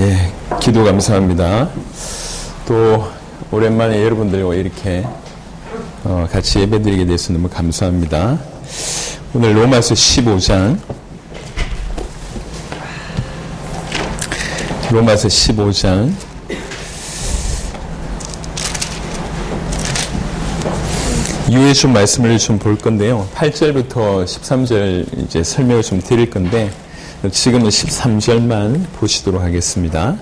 예, 기도 감사합니다. 또 오랜만에 여러분들과 이렇게 같이 예배드리게 돼서 너무 감사합니다. 오늘 로마서 15장 이후에 좀 말씀을 좀 볼 건데요. 8절부터 13절 이제 설명을 좀 드릴 건데 지금은 13절만 보시도록 하겠습니다.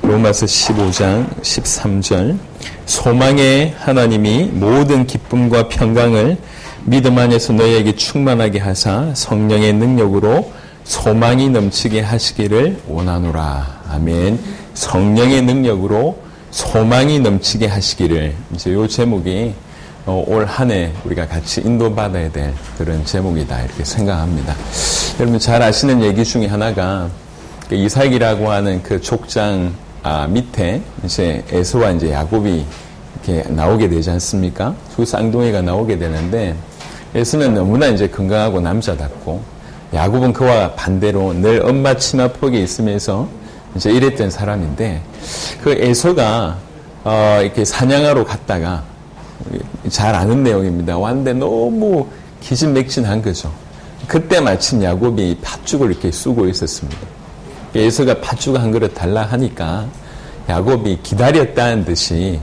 로마서 15장 13절 소망의 하나님이 모든 기쁨과 평강을 믿음 안에서 너희에게 충만하게 하사 성령의 능력으로 소망이 넘치게 하시기를 원하노라. 아멘. 성령의 능력으로 소망이 넘치게 하시기를. 이제 이 제목이 올 한 해 우리가 같이 인도받아야 될 그런 제목이다 이렇게 생각합니다. 여러분 잘 아시는 얘기 중에 하나가 이삭이라고 하는 그 족장 밑에 이제 에서와 이제 야곱이 이렇게 나오게 되지 않습니까? 두 쌍둥이가 나오게 되는데 에서는 너무나 이제 건강하고 남자답고 야곱은 그와 반대로 늘 엄마 치마폭에 있으면서 이제 이랬던 사람인데 그 에서가 이렇게 사냥하러 갔다가 잘 아는 내용입니다. 왔는데 너무 기진맥진한 거죠. 그때 마침 야곱이 팥죽을 이렇게 쑤고 있었습니다. 에서가 팥죽 한 그릇 달라 하니까 야곱이 기다렸다는 듯이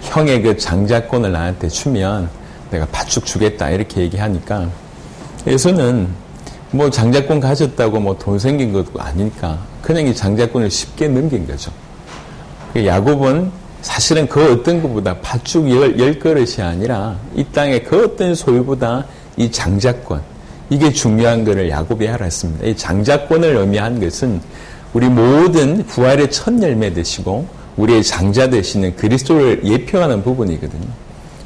형의 그 장자권을 나한테 주면 내가 팥죽 주겠다 이렇게 얘기하니까 에서는 뭐 장자권 가졌다고 뭐 돈 생긴 것도 아니니까 그냥 이 장자권을 쉽게 넘긴 거죠. 야곱은 사실은 그 어떤 것보다 팥죽 10그릇이 아니라 이 땅의 그 어떤 소유보다 이 장자권, 이게 중요한 것을 야곱이 알았습니다. 이 장자권을 의미한 것은 우리 모든 부활의 첫 열매 되시고 우리의 장자 되시는 그리스도를 예표하는 부분이거든요.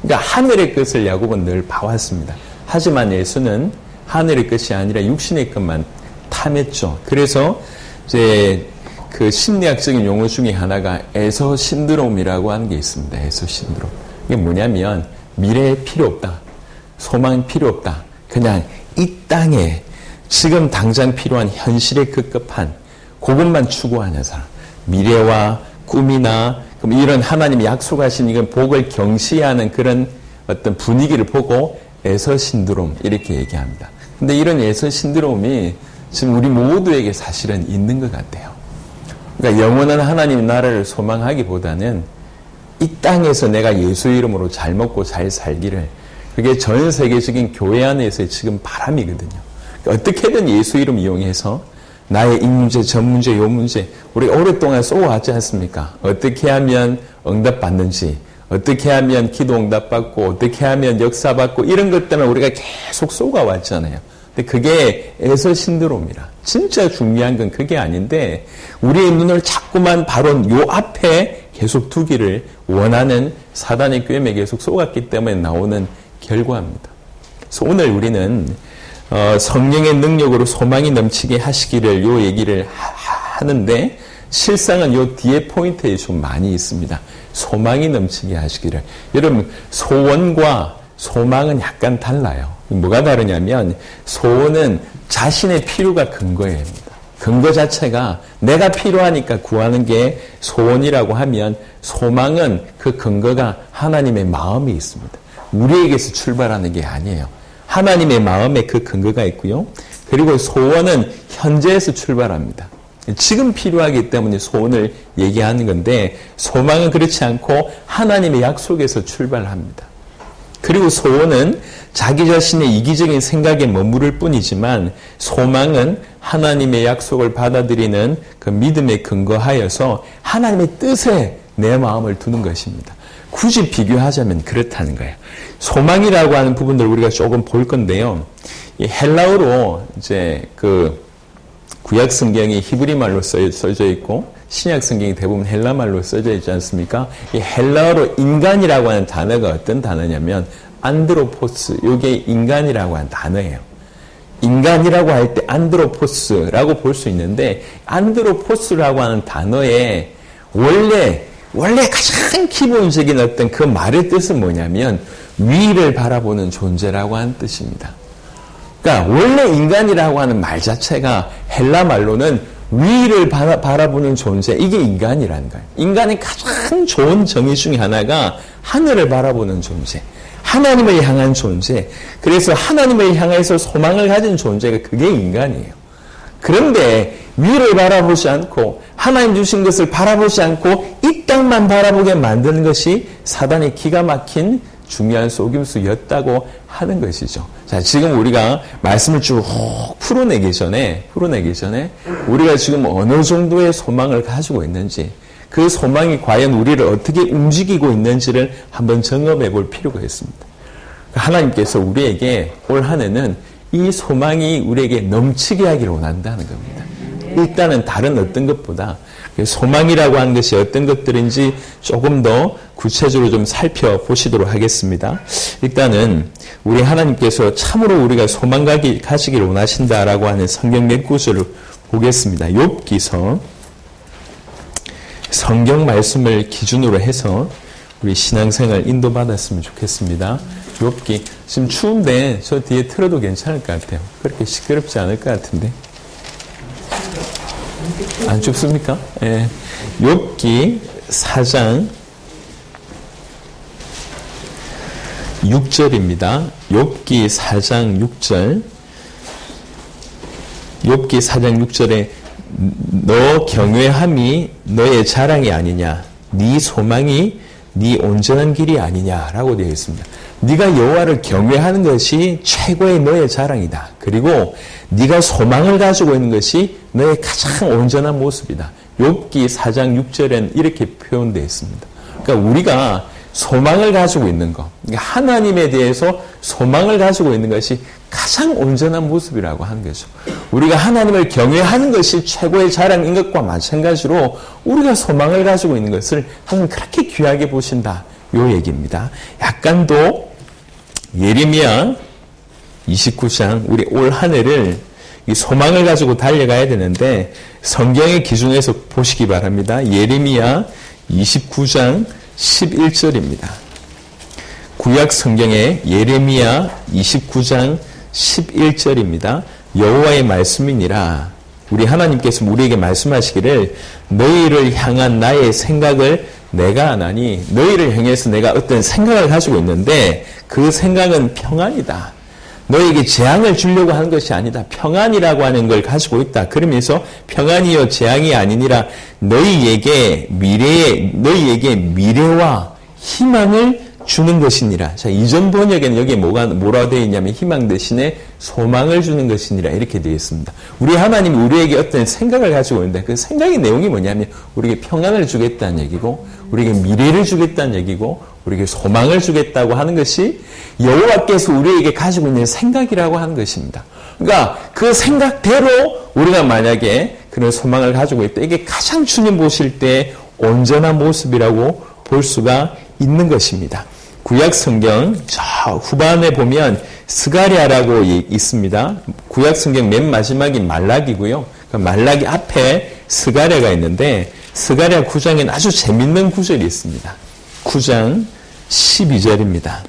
그러니까 하늘의 것을 야곱은 늘 봐왔습니다. 하지만 예수는 하늘의 것이 아니라 육신의 것만 탐했죠. 그래서 이제 그 심리학적인 용어 중에 하나가 에서 신드롬이라고 하는 게 있습니다. 에서 신드롬. 이게 뭐냐면 미래에 필요 없다. 소망 필요 없다. 그냥 이 땅에 지금 당장 필요한 현실에 급급한 그것만 추구하는 사람. 미래와 꿈이나 이런 하나님이 약속하신 이건 복을 경시하는 그런 어떤 분위기를 보고 에서 신드롬 이렇게 얘기합니다. 근데 이런 에서 신드롬이 지금 우리 모두에게 사실은 있는 것 같아요. 그러니까 영원한 하나님 나라를 소망하기보다는 이 땅에서 내가 예수 이름으로 잘 먹고 잘 살기를 그게 전 세계적인 교회 안에서의 지금 바람이거든요. 그러니까 어떻게든 예수 이름 이용해서 나의 이 문제, 저 문제, 요 문제 우리 오랫동안 쏘아왔지 않습니까? 어떻게 하면 응답받는지 어떻게 하면 기도 응답받고 어떻게 하면 역사받고 이런 것들은 우리가 계속 쏘아왔잖아요. 근데 그게 에서 신드롬이라. 진짜 중요한 건 그게 아닌데 우리의 눈을 자꾸만 바로 요 앞에 계속 두기를 원하는 사단의 꾀임에 계속 쏘았기 때문에 나오는 결과입니다. 그래서 오늘 우리는 성령의 능력으로 소망이 넘치게 하시기를 요 얘기를 하는데 실상은 요 뒤에 포인트에 좀 많이 있습니다. 소망이 넘치게 하시기를. 여러분 소원과 소망은 약간 달라요. 뭐가 다르냐면 소원은 자신의 필요가 근거입니다. 근거 자체가 내가 필요하니까 구하는 게 소원이라고 하면 소망은 그 근거가 하나님의 마음이 있습니다. 우리에게서 출발하는 게 아니에요. 하나님의 마음에 그 근거가 있고요. 그리고 소원은 현재에서 출발합니다. 지금 필요하기 때문에 소원을 얘기하는 건데 소망은 그렇지 않고 하나님의 약속에서 출발합니다. 그리고 소원은 자기 자신의 이기적인 생각에 머무를 뿐이지만 소망은 하나님의 약속을 받아들이는 그 믿음에 근거하여서 하나님의 뜻에 내 마음을 두는 것입니다. 굳이 비교하자면 그렇다는 거예요. 소망이라고 하는 부분들을 우리가 조금 볼 건데요. 이 헬라어로 이제 그 구약 성경이 히브리 말로 써져 있고 신약 성경이 대부분 헬라 말로 써져 있지 않습니까? 이 헬라어로 인간이라고 하는 단어가 어떤 단어냐면 안드로포스, 이게 인간이라고 하는 단어예요. 인간이라고 할 때 안드로포스라고 볼 수 있는데 안드로포스라고 하는 단어에 원래 가장 기본적인 어떤 그 말의 뜻은 뭐냐면 위를 바라보는 존재라고 하는 뜻입니다. 그러니까 원래 인간이라고 하는 말 자체가 헬라 말로는 위를 바라보는 존재, 이게 인간이라는 거예요. 인간의 가장 좋은 정의 중에 하나가 하늘을 바라보는 존재, 하나님을 향한 존재. 그래서 하나님을 향해서 소망을 가진 존재가 그게 인간이에요. 그런데 위를 바라보지 않고 하나님 주신 것을 바라보지 않고 이 땅만 바라보게 만드는 것이 사단의 기가 막힌 중요한 속임수였다고 하는 것이죠. 자, 지금 우리가 말씀을 쭉 풀어내기 전에 우리가 지금 어느 정도의 소망을 가지고 있는지, 그 소망이 과연 우리를 어떻게 움직이고 있는지를 한번 점검해 볼 필요가 있습니다. 하나님께서 우리에게 올 한 해는 이 소망이 우리에게 넘치게 하기를 원한다는 겁니다. 일단은 다른 어떤 것보다 소망이라고 하는 것이 어떤 것들인지 조금 더 구체적으로 좀 살펴보시도록 하겠습니다. 일단은 우리 하나님께서 참으로 우리가 소망 가지기를 원하신다라고 하는 성경 몇 구절을 보겠습니다. 욥기서 성경 말씀을 기준으로 해서 우리 신앙생활 인도받았으면 좋겠습니다. 욥기. 지금 추운데 저 뒤에 틀어도 괜찮을 것 같아요. 그렇게 시끄럽지 않을 것 같은데. 안 춥습니까? 예. 욥기 4장 6절입니다. 욥기 4장 6절. 욥기 4장 6절에 너 경외함이 너의 자랑이 아니냐, 네 소망이 네 온전한 길이 아니냐라고 되어 있습니다. 네가 여호와를 경외하는 것이 최고의 너의 자랑이다. 그리고 네가 소망을 가지고 있는 것이 너의 가장 온전한 모습이다. 욥기 4장 6절에는 이렇게 표현되어 있습니다. 그러니까 우리가 소망을 가지고 있는 것, 그러니까 하나님에 대해서 소망을 가지고 있는 것이 가장 온전한 모습이라고 하는 거죠. 우리가 하나님을 경외하는 것이 최고의 자랑인 것과 마찬가지로 우리가 소망을 가지고 있는 것을 하나님 그렇게 귀하게 보신다. 요 얘기입니다. 약간 더 예레미야 29장, 우리 올 한 해를 이 소망을 가지고 달려가야 되는데 성경의 기준에서 보시기 바랍니다. 예레미야 29장 11절입니다. 구약 성경의 예레미야 29장 11절입니다. 여호와의 말씀이니라. 우리 하나님께서 우리에게 말씀하시기를 너희를 향한 나의 생각을 내가 아나니, 너희를 향해서 내가 어떤 생각을 가지고 있는데 그 생각은 평안이다. 너희에게 재앙을 주려고 하는 것이 아니다. 평안이라고 하는 걸 가지고 있다. 그러면서 평안이요 재앙이 아니니라. 너희에게 미래와 희망을 주는 것이니라. 자, 이전 번역에는 여기에 뭐라고 되어 있냐면 희망 대신에 소망을 주는 것이니라 이렇게 되어 있습니다. 우리 하나님이 우리에게 어떤 생각을 가지고 있는데 그 생각의 내용이 뭐냐면 우리에게 평안을 주겠다는 얘기고, 우리에게 미래를 주겠다는 얘기고, 우리에게 소망을 주겠다고 하는 것이 여호와께서 우리에게 가지고 있는 생각이라고 하는 것입니다. 그러니까 그 생각대로 우리가 만약에 그런 소망을 가지고 있다. 이게 가장 주님 보실 때 온전한 모습이라고 볼 수가 있는 것입니다. 구약 성경 저 후반에 보면 스가랴라고 있습니다. 구약 성경 맨 마지막이 말라기고요. 그 말라기 앞에 스가랴가 있는데 스가랴 9장에는 아주 재밌는 구절이 있습니다. 9장 12절입니다.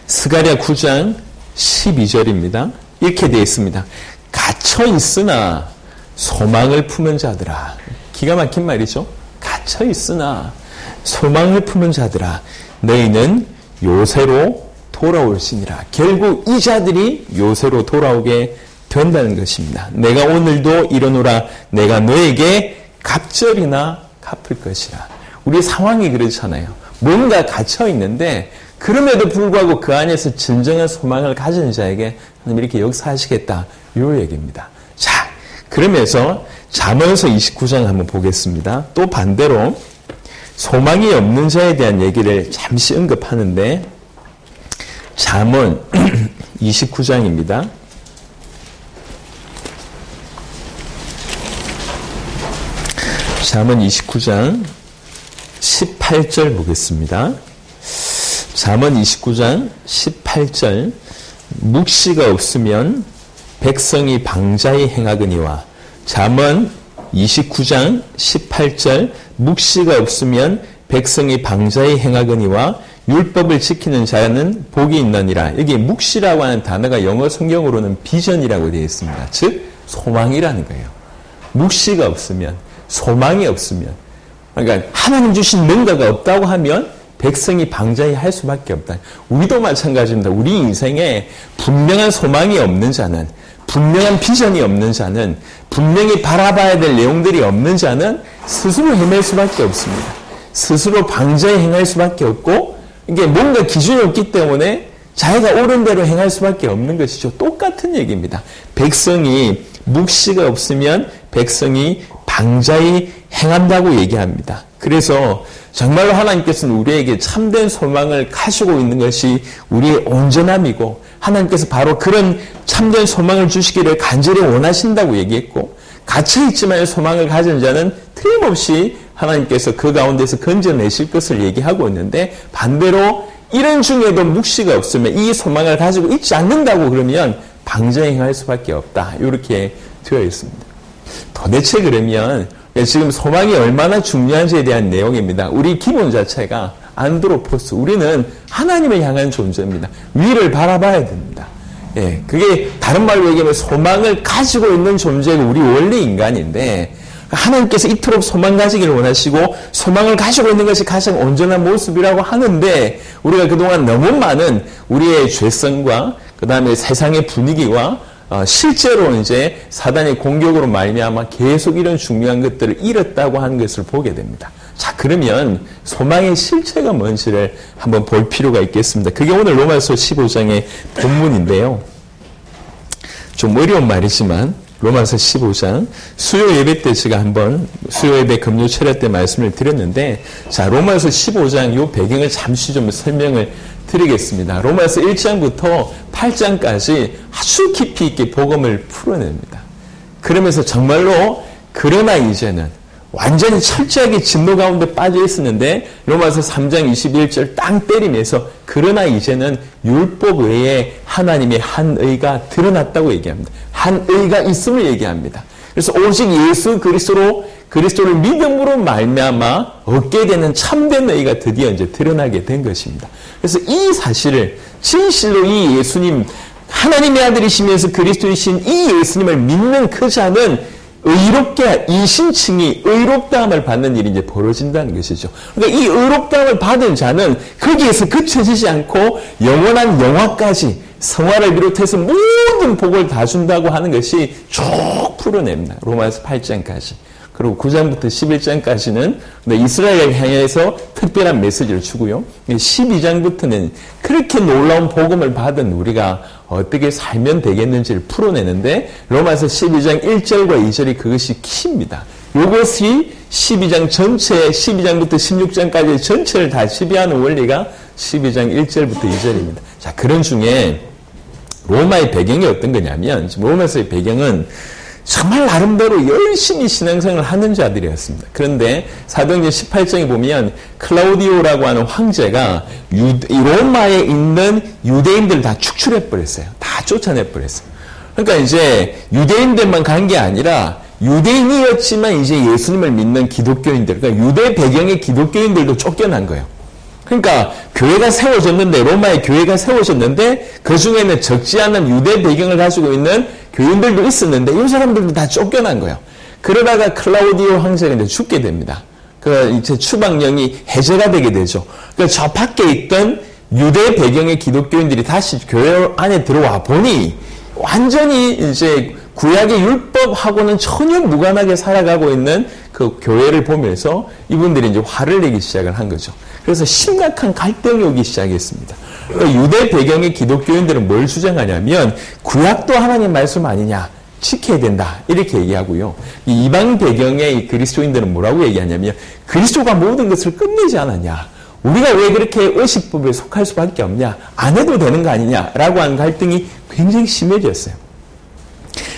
스가랴 9장 12절입니다. 이렇게 되어 있습니다. 갇혀 있으나 소망을 품은 자들아. 기가 막힌 말이죠. 갇혀 있으나 소망을 품은 자들아, 너희는 요새로 돌아올지니라. 결국 이 자들이 요새로 돌아오게 된다는 것입니다. 내가 오늘도 이르노라. 내가 너에게 갑절이나 갚을 것이라. 우리 상황이 그렇잖아요. 뭔가 갇혀 있는데 그럼에도 불구하고 그 안에서 진정한 소망을 가진 자에게 하나님 이렇게 역사하시겠다. 이 얘기입니다. 자, 그러면서 잠언서 29장 한번 보겠습니다. 또 반대로 소망이 없는 자에 대한 얘기를 잠시 언급하는데 잠언 29장입니다. 잠언 29장 18절 보겠습니다. 잠언 29장 18절 묵시가 없으면 백성이 방자히 행하거니와. 잠언 29장 18절 묵시가 없으면 백성이 방자히 행하거니와 율법을 지키는 자는 복이 있느니라. 여기 묵시라고 하는 단어가 영어 성경으로는 비전이라고 되어 있습니다. 즉 소망이라는 거예요. 묵시가 없으면, 소망이 없으면, 그러니까 하나님 주신 뭔가가 없다고 하면 백성이 방자히 할 수밖에 없다. 우리도 마찬가지입니다. 우리 인생에 분명한 소망이 없는 자는, 분명한 비전이 없는 자는, 분명히 바라봐야 될 내용들이 없는 자는 스스로 헤맬 수밖에 없습니다. 스스로 방자히 행할 수밖에 없고, 이게 뭔가 기준이 없기 때문에 자기가 옳은 대로 행할 수밖에 없는 것이죠. 똑같은 얘기입니다. 백성이 묵시가 없으면 백성이 방자히 행한다고 얘기합니다. 그래서 정말로 하나님께서는 우리에게 참된 소망을 가지고 있는 것이 우리의 온전함이고, 하나님께서 바로 그런 참된 소망을 주시기를 간절히 원하신다고 얘기했고, 갇혀있지만 소망을 가진 자는 틀림없이 하나님께서 그 가운데서 건져내실 것을 얘기하고 있는데, 반대로 이런 중에도 묵시가 없으면, 이 소망을 가지고 있지 않는다고 그러면 방자히 행할 수밖에 없다. 이렇게 되어 있습니다. 도대체 그러면 지금 소망이 얼마나 중요한지에 대한 내용입니다. 우리 기본 자체가 안드로포스, 우리는 하나님을 향한 존재입니다. 위를 바라봐야 됩니다. 예, 그게 다른 말로 얘기하면 소망을 가지고 있는 존재가 우리 원래 인간인데, 하나님께서 이토록 소망 가지기를 원하시고 소망을 가지고 있는 것이 가장 온전한 모습이라고 하는데, 우리가 그동안 너무 많은 우리의 죄성과 그 다음에 세상의 분위기와 실제로 이제 사단의 공격으로 말미암아 계속 이런 중요한 것들을 잃었다고 하는 것을 보게 됩니다. 자, 그러면 소망의 실체가 뭔지를 한번 볼 필요가 있겠습니다. 그게 오늘 로마서 15장의 본문인데요. 좀 어려운 말이지만 로마서 15장, 수요 예배 때 제가 한번 수요 예배 금요 철야 때 말씀을 드렸는데, 자, 로마서 15장 요 배경을 잠시 좀 설명을 드리겠습니다. 로마서 1장부터 8장까지 아주 깊이 있게 복음을 풀어냅니다. 그러면서 정말로 그러나 이제는 완전히 철저하게 진노 가운데 빠져 있었는데, 로마서 3장 21절 땅 때리면서 그러나 이제는 율법 외에 하나님의 한 의가 드러났다고 얘기합니다. 한 의가 있음을 얘기합니다. 그래서 오직 예수 그리스도를 믿음으로 말미암아 얻게 되는 참된 의가 드디어 이제 드러나게 된 것입니다. 그래서 이 사실을 진실로 이 예수님, 하나님의 아들이시면서 그리스도이신 이 예수님을 믿는 그 자는 의롭게, 이 신칭이 의롭다함을 받는 일이 이제 벌어진다는 것이죠. 그러니까 이 의롭다함을 받은 자는 거기에서 그쳐지지 않고 영원한 영화까지, 성화를 비롯해서 모든 복을 다 준다고 하는 것이 쭉 풀어냅니다. 로마서 8장까지. 그리고 9장부터 11장까지는 이스라엘을 향해서 특별한 메시지를 주고요. 12장부터는 그렇게 놀라운 복음을 받은 우리가 어떻게 살면 되겠는지를 풀어내는데, 로마서 12장 1절과 2절이 그것이 키입니다. 이것이 12장 전체, 12장부터 16장까지 전체를 다 지배하는 원리가 12장 1절부터 2절입니다. 자, 그런 중에 로마의 배경이 어떤 거냐면, 지금 로마서의 배경은 정말 나름대로 열심히 신앙생활을 하는 자들이었습니다. 그런데 사도행전 18장에 보면 클라우디오라고 하는 황제가 로마에 있는 유대인들을 다 축출해버렸어요. 다 쫓아내버렸어요. 그러니까 이제 유대인들만 간 게 아니라 유대인이었지만 이제 예수님을 믿는 기독교인들, 그러니까 유대 배경의 기독교인들도 쫓겨난 거예요. 그러니까 교회가 세워졌는데, 로마의 교회가 세워졌는데 그 중에는 적지 않은 유대 배경을 가지고 있는 교인들도 있었는데 이 사람들도 다 쫓겨난 거예요. 그러다가 클라우디오 황제가 이제 죽게 됩니다. 그 이제 추방령이 해제가 되게 되죠. 그러니까 저 밖에 있던 유대 배경의 기독교인들이 다시 교회 안에 들어와 보니 완전히 이제 구약의 율법하고는 전혀 무관하게 살아가고 있는 그 교회를 보면서 이분들이 이제 화를 내기 시작을 한 거죠. 그래서 심각한 갈등이 오기 시작했습니다. 그러니까 유대 배경의 기독교인들은 뭘 주장하냐면 구약도 하나님 말씀 아니냐, 지켜야 된다, 이렇게 얘기하고요. 이 이방 배경의 그리스도인들은 뭐라고 얘기하냐면 그리스도가 모든 것을 끝내지 않았냐, 우리가 왜 그렇게 의식법에 속할 수밖에 없냐, 안 해도 되는 거 아니냐라고 하는 갈등이 굉장히 심해졌어요.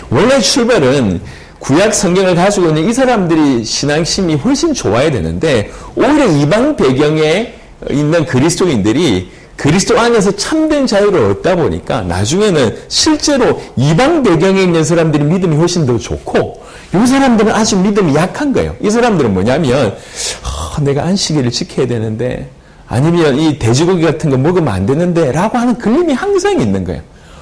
원래 출발은 구약 성경을 가지고 있는 이 사람들이 신앙심이 훨씬 좋아야 되는데, 오히려 이방 배경에 있는 그리스도인들이 그리스도 안에서 참된 자유를 얻다 보니까 나중에는 실제로 이방 배경에 있는 사람들이 믿음이 훨씬 더 좋고, 이 사람들은 아주 믿음이 약한 거예요. 이 사람들은 뭐냐면 내가 안식일을 지켜야 되는데, 아니면 이 돼지고기 같은 거 먹으면 안 되는데 라고 하는 걸림이 항상 있는 거예요.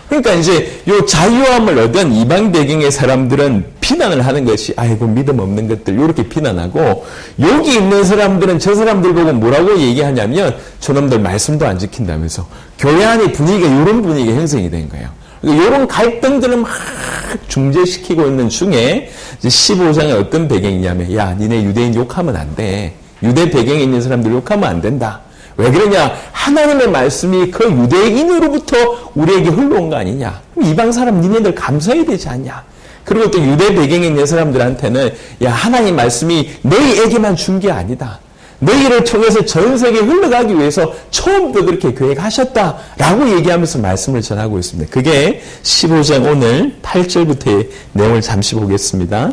그러니까 이제 요 자유함을 얻은 이방 배경의 사람들은 비난을 하는 것이 아이고 믿음 없는 것들 이렇게 비난하고 여기 있는 사람들은 저 사람들 보고 뭐라고 얘기하냐면 저놈들 말씀도 안 지킨다면서 교회 안의 분위기가 이런 분위기가 형성이 된 거예요. 이런 갈등들을 막 중재시키고 있는 중에 이제 15장에 어떤 배경이냐면 야 니네 유대인 욕하면 안 돼. 유대 배경에 있는 사람들 욕하면 안 된다. 왜 그러냐? 하나님의 말씀이 그 유대인으로부터 우리에게 흘러온 거 아니냐? 이방 사람 니네들 감사해야 되지 않냐? 그리고 또 유대 배경에 있는 사람들한테는 야 하나님 말씀이 너희에게만 준 게 아니다. 너희를 통해서 전 세계에 흘러가기 위해서 처음부터 그렇게 계획하셨다라고 얘기하면서 말씀을 전하고 있습니다. 그게 15장 오늘 8절부터의 내용을 잠시 보겠습니다.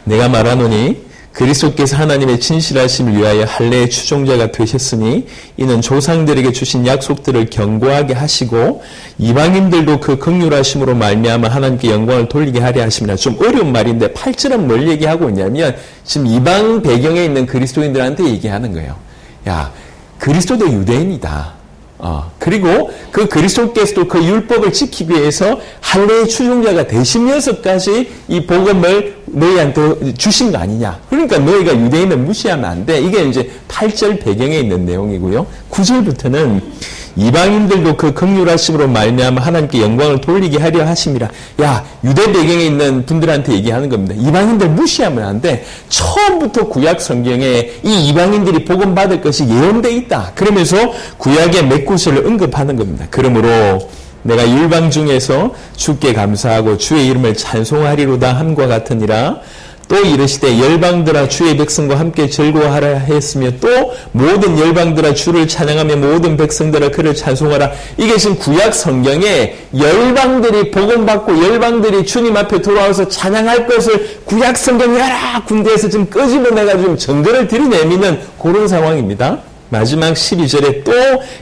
내가 말하노니 그리스도께서 하나님의 진실하심을 위하여 할례의 추종자가 되셨으니 이는 조상들에게 주신 약속들을 견고하게 하시고 이방인들도 그 긍휼하심으로 말미암아 하나님께 영광을 돌리게 하려 하심이라. 좀 어려운 말인데 8절은 뭘 얘기하고 있냐면 지금 이방 배경에 있는 그리스도인들한테 얘기하는 거예요. 야, 그리스도도 유대인이다. 그리고 그 그리스도께서도 그 율법을 지키기 위해서 할례의 추종자가 되시면서까지 이 복음을 너희한테 주신 거 아니냐. 그러니까 너희가 유대인을 무시하면 안 돼. 이게 이제 8절 배경에 있는 내용이고요. 9절부터는 이방인들도 그 긍휼하심으로 말미암아 하나님께 영광을 돌리게 하려 하심이라. 야, 유대 배경에 있는 분들한테 얘기하는 겁니다. 이방인들 무시하면 안 돼. 처음부터 구약 성경에 이 이방인들이 복음 받을 것이 예언되어 있다. 그러면서 구약의 몇 구절을 언급하는 겁니다. 그러므로 내가 율방 중에서 주께 감사하고 주의 이름을 찬송하리로다 함과 같으니라. 또 이르시되 열방들아 주의 백성과 함께 즐거워하라 했으며 또 모든 열방들아 주를 찬양하며 모든 백성들아 그를 찬송하라. 이게 지금 구약 성경에 열방들이 복음받고 열방들이 주님 앞에 돌아와서 찬양할 것을 구약 성경 여러 군데에서 지금 끄집어내가지고 증거를 들이내미는 그런 상황입니다. 마지막 12절에 또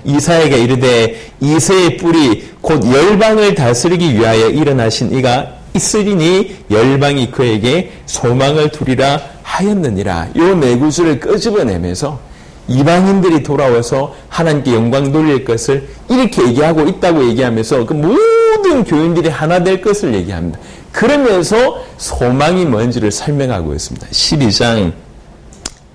이사야가 이르되 이새의 뿔이 곧 열방을 다스리기 위하여 일어나신 이가 있으리니 열방이 그에게 소망을 두리라 하였느니라. 요 네 구절을 끄집어내면서 이방인들이 돌아와서 하나님께 영광 돌릴 것을 이렇게 얘기하고 있다고 얘기하면서 그 모든 교인들이 하나 될 것을 얘기합니다. 그러면서 소망이 뭔지를 설명하고 있습니다. 12장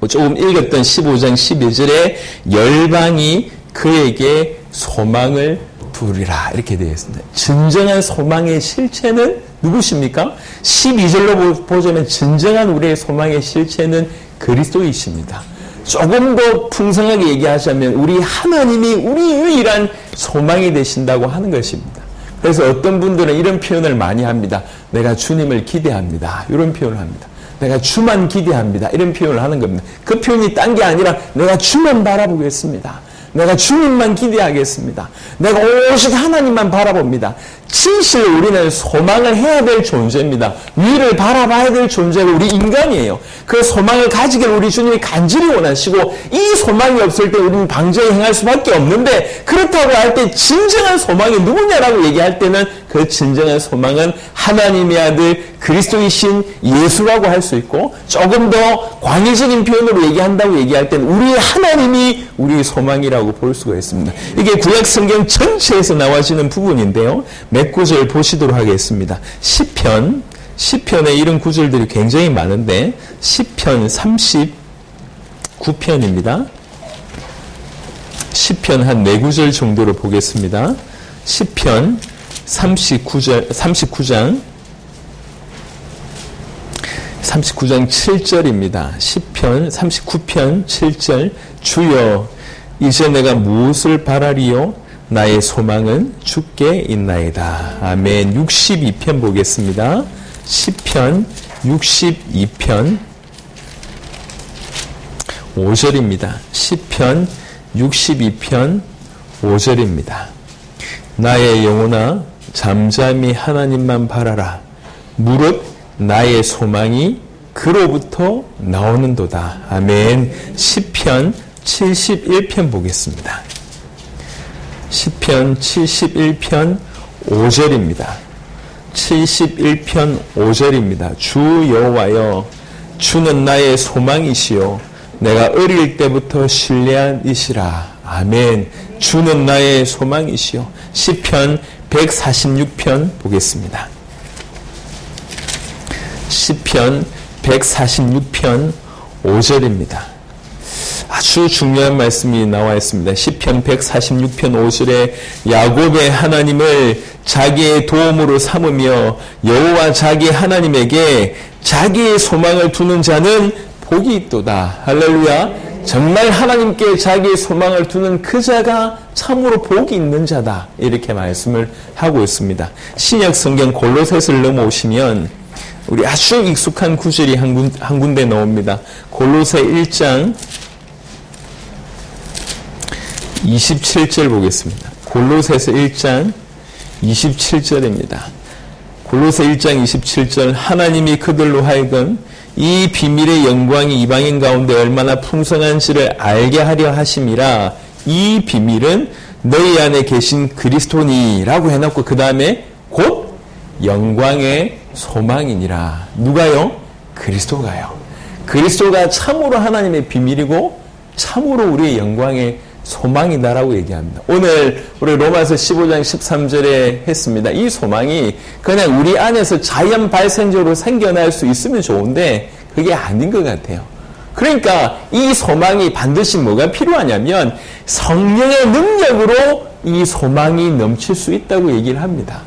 조금 읽었던 15장 12절에 열방이 그에게 소망을 두리라 이렇게 되어 있습니다. 진정한 소망의 실체는 누구십니까? 12절로 보자면 진정한 우리의 소망의 실체는 그리스도이십니다. 조금 더 풍성하게 얘기하자면 우리 하나님이 우리 유일한 소망이 되신다고 하는 것입니다. 그래서 어떤 분들은 이런 표현을 많이 합니다. 내가 주님을 기대합니다. 이런 표현을 합니다. 내가 주만 기대합니다. 이런 표현을 하는 겁니다. 그 표현이 딴 게 아니라 내가 주만 바라보겠습니다. 내가 주님만 기대하겠습니다. 내가 오직 하나님만 바라봅니다. 진실 우리는 소망을 해야 될 존재입니다. 위를 바라봐야 될 존재가 우리 인간이에요. 그 소망을 가지길 우리 주님이 간절히 원하시고 이 소망이 없을 때 우리는 방정히 행할 수밖에 없는데 그렇다고 할 때 진정한 소망이 누구냐라고 얘기할 때는 그 진정한 소망은 하나님의 아들 그리스도이신 예수라고 할 수 있고 조금 더 광의적인 표현으로 얘기한다고 얘기할 때는 우리 하나님이 우리의 소망이라고 볼 수가 있습니다. 이게 구약 성경 전체에서 나와지는 부분인데요. 몇 구절 보시도록 하겠습니다. 시편에 이런 구절들이 굉장히 많은데 시편 39편입니다. 시편 한 4구절 정도로 보겠습니다. 시편 39장 7절입니다. 시편 39편 7절 주여 이제 내가 무엇을 바라리요? 나의 소망은 주께 있나이다. 아멘. 62편 보겠습니다. 시편 62편 5절입니다. 시편 62편 5절입니다. 나의 영혼아 잠잠히 하나님만 바라라. 무릇 나의 소망이 그로부터 나오는도다. 아멘. 시편 71편 보겠습니다. 시편 71편 5절입니다. 71편 5절입니다. 주 여호와여 주는 나의 소망이시요 내가 어릴 때부터 신뢰한 이시라. 아멘. 주는 나의 소망이시요. 시편 146편 보겠습니다. 시편 146편 5절입니다. 아주 중요한 말씀이 나와 있습니다. 시편 146편 5절에 야곱의 하나님을 자기의 도움으로 삼으며 여호와 자기 하나님에게 자기의 소망을 두는 자는 복이 있도다. 할렐루야. 정말 하나님께 자기의 소망을 두는 그 자가 참으로 복이 있는 자다. 이렇게 말씀을 하고 있습니다. 신약 성경 골로새서를 넘어오시면 우리 아주 익숙한 구절이 한 군데 나옵니다. 골로새 1장 27절 보겠습니다. 골로새서 1장 27절입니다. 골로새 1장 27절 하나님이 그들로 하여금 이 비밀의 영광이 이방인 가운데 얼마나 풍성한지를 알게 하려 하심이라. 이 비밀은 너희 안에 계신 그리스도니라고 해놓고 그 다음에 곧 영광의 소망이니라. 누가요? 그리스도가요. 그리스도가 참으로 하나님의 비밀이고 참으로 우리의 영광의 소망이다라고 얘기합니다. 오늘 우리 로마서 15장 13절에 했습니다. 이 소망이 그냥 우리 안에서 자연 발생적으로 생겨날 수 있으면 좋은데 그게 아닌 것 같아요. 그러니까 이 소망이 반드시 뭐가 필요하냐면 성령의 능력으로 이 소망이 넘칠 수 있다고 얘기를 합니다.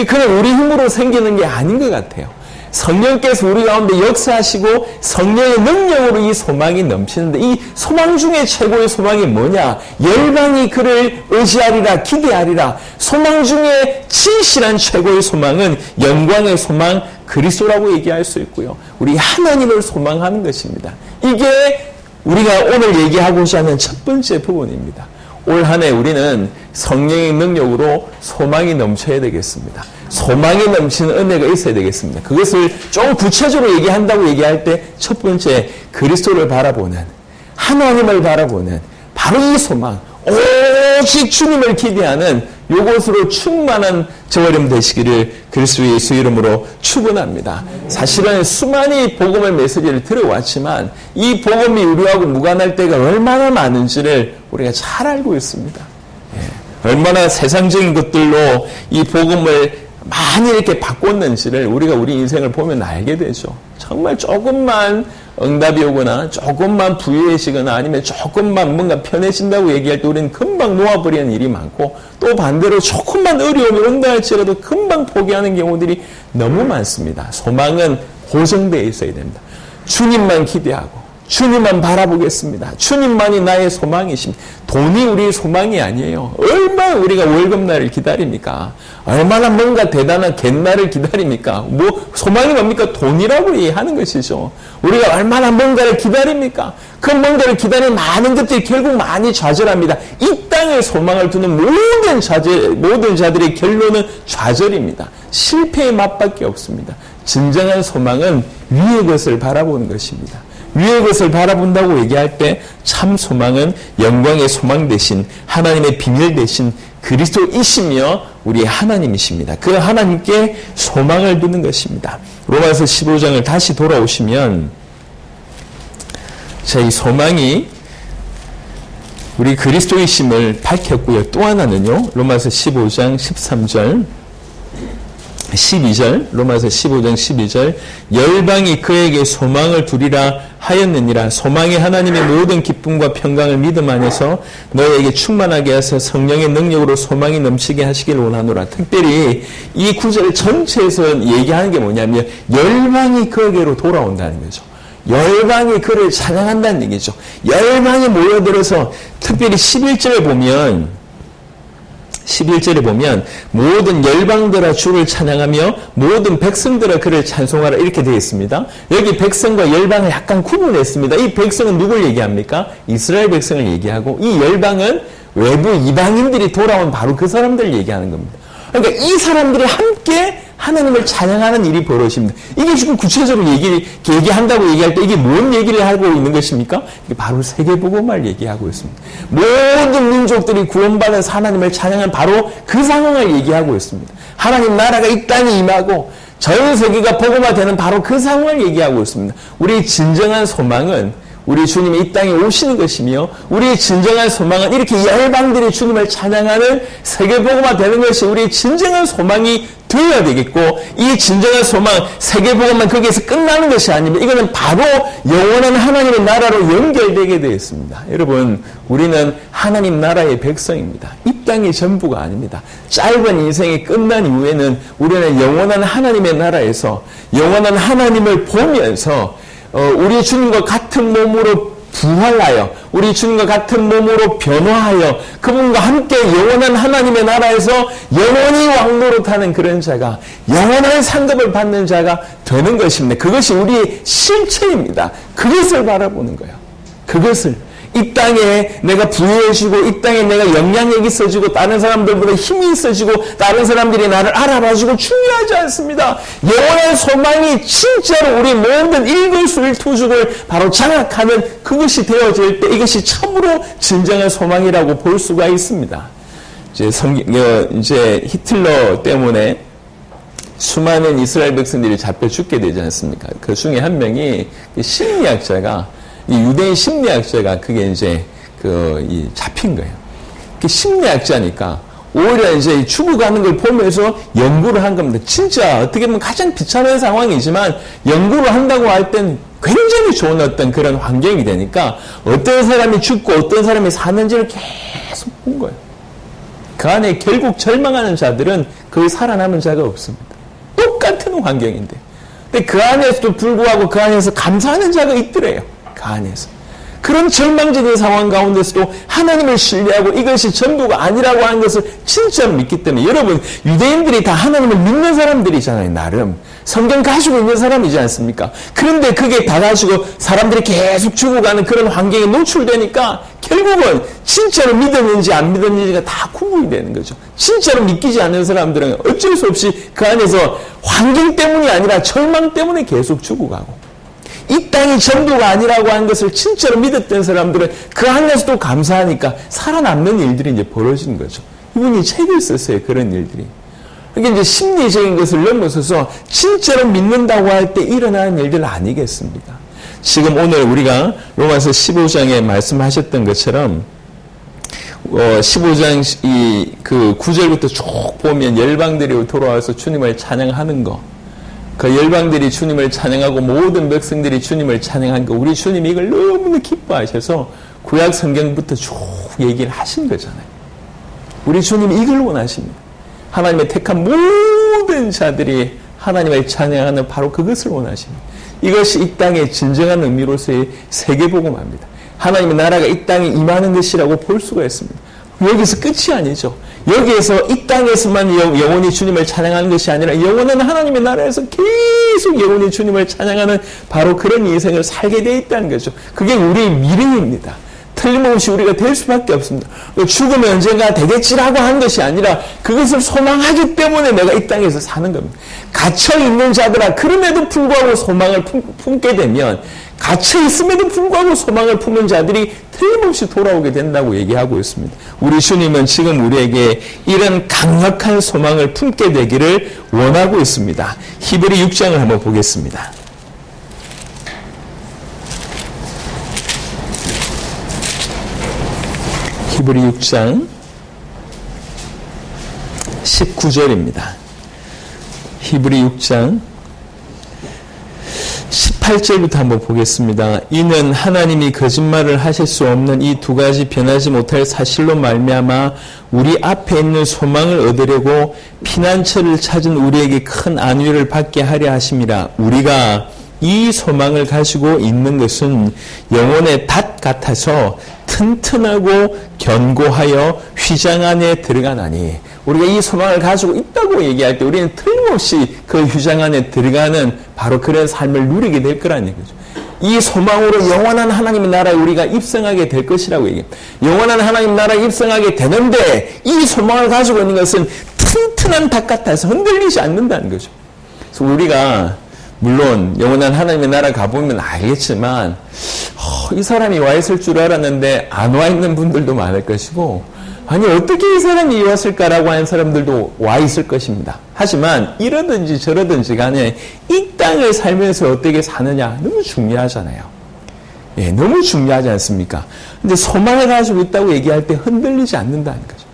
그냥 우리 힘으로 생기는 게 아닌 것 같아요. 성령께서 우리 가운데 역사하시고 성령의 능력으로 이 소망이 넘치는데 이 소망 중에 최고의 소망이 뭐냐? 열방이 그를 의지하리라 기대하리라. 소망 중에 진실한 최고의 소망은 영광의 소망 그리스도라고 얘기할 수 있고요. 우리 하나님을 소망하는 것입니다. 이게 우리가 오늘 얘기하고자 하는 첫 번째 부분입니다. 올 한 해 우리는 성령의 능력으로 소망이 넘쳐야 되겠습니다. 소망이 넘치는 은혜가 있어야 되겠습니다. 그것을 좀 구체적으로 얘기한다고 얘기할 때 첫 번째 그리스도를 바라보는 하나님을 바라보는 바로 이 소망 오직 주님을 기대하는 이것으로 충만한 저와 여러분 되시기를 그리스도 예수 이름으로 축원합니다. 사실은 수많은 복음의 메시지를 들어왔지만 이 복음이 우리하고 무관할 때가 얼마나 많은지를 우리가 잘 알고 있습니다. 얼마나 세상적인 것들로 이 복음을 많이 이렇게 바꿨는지를 우리가 우리 인생을 보면 알게 되죠. 정말 조금만 응답이 오거나 조금만 부유해지거나 아니면 조금만 뭔가 편해진다고 얘기할 때 우리는 금방 놓아버리는 일이 많고 또 반대로 조금만 어려움이 온다 할지라도 금방 포기하는 경우들이 너무 많습니다. 소망은 고정되어 있어야 됩니다. 주님만 기대하고 주님만 바라보겠습니다. 주님만이 나의 소망이십니다. 돈이 우리의 소망이 아니에요. 얼마나 우리가 월급날을 기다립니까? 얼마나 뭔가 대단한 갯날을 기다립니까? 소망이 뭡니까? 돈이라고 얘기하는 것이죠. 우리가 얼마나 뭔가를 기다립니까? 그 뭔가를 기다리는 많은 것들이 결국 많이 좌절합니다. 이 땅에 소망을 두는 모든 자들의 결론은 좌절입니다. 실패의 맛밖에 없습니다. 진정한 소망은 위의 것을 바라보는 것입니다. 위의 것을 바라본다고 얘기할 때 참 소망은 영광의 소망 대신 하나님의 비밀 대신 그리스도이시며 우리 하나님이십니다. 그 하나님께 소망을 두는 것입니다. 로마서 15장을 다시 돌아오시면 자, 이 소망이 우리 그리스도이심을 밝혔고요. 또 하나는요. 로마서 15장 13절 12절 로마서 15장 12절 열방이 그에게 소망을 두리라 하였느니라. 소망이 하나님의 모든 기쁨과 평강을 믿음 안에서 너희에게 충만하게 하사 성령의 능력으로 소망이 넘치게 하시길 원하노라. 특별히 이 구절 전체에서 얘기하는 게 뭐냐면 열방이 그에게로 돌아온다는 거죠. 열방이 그를 찬양한다는 얘기죠. 열방이 모여들어서 특별히 11절에 보면 모든 열방들아 주를 찬양하며 모든 백성들아 그를 찬송하라 이렇게 되어 있습니다. 여기 백성과 열방을 약간 구분했습니다. 이 백성은 누굴 얘기합니까? 이스라엘 백성을 얘기하고 이 열방은 외부 이방인들이 돌아온 바로 그 사람들을 얘기하는 겁니다. 그러니까 이 사람들이 함께 하나님을 찬양하는 일이 벌어집니다. 이게 지금 구체적으로 얘기한다고 얘기할 때 이게 뭔 얘기를 하고 있는 것입니까? 이게 바로 세계복음을 얘기하고 있습니다. 모든 민족들이 구원받은 하나님을 찬양한 바로 그 상황을 얘기하고 있습니다. 하나님 나라가 이 땅에 임하고 전 세계가 복음화되는 바로 그 상황을 얘기하고 있습니다. 우리의 진정한 소망은 우리 주님이 이 땅에 오시는 것이며 우리의 진정한 소망은 이렇게 열방들이 주님을 찬양하는 세계복음화 되는 것이 우리의 진정한 소망이 되어야 되겠고, 이 진정한 소망, 세계복음만 거기에서 끝나는 것이 아니면 이거는 바로 영원한 하나님의 나라로 연결되게 되어 있습니다. 여러분, 우리는 하나님 나라의 백성입니다. 이 땅이 전부가 아닙니다. 짧은 인생이 끝난 이후에는 우리는 영원한 하나님의 나라에서 영원한 하나님을 보면서 우리 주님과 같은 몸으로 부활하여 우리 주님과 같은 몸으로 변화하여 그분과 함께 영원한 하나님의 나라에서 영원히 왕노릇하는 그런 자가, 영원한 상급을 받는 자가 되는 것입니다. 그것이 우리의 실체입니다. 그것을 바라보는 거예요. 그것을 이 땅에 내가 부유해지고 이 땅에 내가 영향력이 있어지고 다른 사람들보다 힘이 있어지고 다른 사람들이 나를 알아봐주고 중요하지 않습니다. 영원한 소망이 진짜로 우리 모든 일거수일투족을 바로 장악하는 그것이 되어질 때 이것이 참으로 진정한 소망이라고 볼 수가 있습니다. 이제 히틀러 때문에 수많은 이스라엘 백성들이 잡혀 죽게 되지 않습니까? 그 중에 한 명이 심리학자가, 이 유대인 심리학자가 그게 이제 잡힌 거예요. 그 심리학자니까 오히려 이제 죽어가는 걸 보면서 연구를 한 겁니다. 진짜 어떻게 보면 가장 비참한 상황이지만 연구를 한다고 할 땐 굉장히 좋은 어떤 그런 환경이 되니까 어떤 사람이 죽고 어떤 사람이 사는지를 계속 본 거예요. 그 안에 결국 절망하는 자들은 거의 살아남은 자가 없습니다. 똑같은 환경인데. 근데 그 안에서도 불구하고 그 안에서 감사하는 자가 있더래요. 그 안에서. 그런 절망적인 상황 가운데서도 하나님을 신뢰하고 이것이 전부가 아니라고 하는 것을 진짜로 믿기 때문에, 여러분, 유대인들이 다 하나님을 믿는 사람들이잖아요. 나름 성경 가지고 있는 사람이지 않습니까? 그런데 그게 다 가지고 사람들이 계속 죽어가는 그런 환경에 노출되니까 결국은 진짜로 믿었는지 안 믿었는지가 다 구분이 되는 거죠. 진짜로 믿기지 않는 사람들은 어쩔 수 없이 그 안에서 환경 때문이 아니라 절망 때문에 계속 죽어가고, 이 땅이 전부가 아니라고 하는 것을 진짜로 믿었던 사람들은 그 안에서도 감사하니까 살아남는 일들이 이제 벌어지는 거죠. 이분이 책을 썼어요. 그런 일들이. 이게 이제 심리적인 것을 넘어서서 진짜로 믿는다고 할 때 일어나는 일들 아니겠습니까? 지금 오늘 우리가 로마서 15장에 말씀하셨던 것처럼 15장 그 9절부터 쭉 보면 열방들이 돌아와서 주님을 찬양하는 거, 그 열방들이 주님을 찬양하고 모든 백성들이 주님을 찬양한 거, 우리 주님이 이걸 너무나 기뻐하셔서 구약 성경부터 쭉 얘기를 하신 거잖아요. 우리 주님이 이걸 원하십니다. 하나님의 택한 모든 자들이 하나님을 찬양하는 바로 그것을 원하십니다. 이것이 이 땅의 진정한 의미로서의 세계복음화입니다. 하나님의 나라가 이 땅에 임하는 것이라고 볼 수가 있습니다. 여기서 끝이 아니죠. 여기에서 이 땅에서만 영원히 주님을 찬양하는 것이 아니라 영원한 하나님의 나라에서 계속 영원히 주님을 찬양하는 바로 그런 인생을 살게 되어 있다는 거죠. 그게 우리의 미래입니다. 틀림없이 우리가 될 수밖에 없습니다. 죽으면 언젠가 되겠지라고 하는 것이 아니라 그것을 소망하기 때문에 내가 이 땅에서 사는 겁니다. 갇혀있는 자들아, 그럼에도 불구하고 소망을 품게 되면, 갇혀있음에도 불구하고 소망을 품는 자들이 틀림없이 돌아오게 된다고 얘기하고 있습니다. 우리 주님은 지금 우리에게 이런 강력한 소망을 품게 되기를 원하고 있습니다. 히브리 6장을 한번 보겠습니다. 히브리 6장 19절입니다. 히브리 6장 18절부터 한번 보겠습니다. 이는 하나님이 거짓말을 하실 수 없는 이 두 가지 변하지 못할 사실로 말미암아 우리 앞에 있는 소망을 얻으려고 피난처를 찾은 우리에게 큰 안위를 받게 하려 하심이라. 우리가 이 소망을 가지고 있는 것은 영혼의 닷 같아서 튼튼하고 견고하여 휘장 안에 들어가나니, 우리가 이 소망을 가지고 있다고 얘기할 때 우리는 틀림없이 그 휘장 안에 들어가는 바로 그런 삶을 누리게 될 거라는 얘기죠. 이 소망으로 영원한 하나님의 나라에 우리가 입성하게 될 것이라고 얘기해요. 영원한 하나님 나라에 입성하게 되는데 이 소망을 가지고 있는 것은 튼튼한 닭 같아서 흔들리지 않는다는 거죠. 그래서 우리가 물론 영원한 하나님의 나라 가보면 알겠지만 이 사람이 와 있을 줄 알았는데 안 와 있는 분들도 많을 것이고, 아니 어떻게 이 사람이 왔을까라고 하는 사람들도 와 있을 것입니다. 하지만 이러든지 저러든지 간에 이 땅을 살면서 어떻게 사느냐 너무 중요하잖아요. 예, 너무 중요하지 않습니까? 근데 소망을 가지고 있다고 얘기할 때 흔들리지 않는다는 거죠.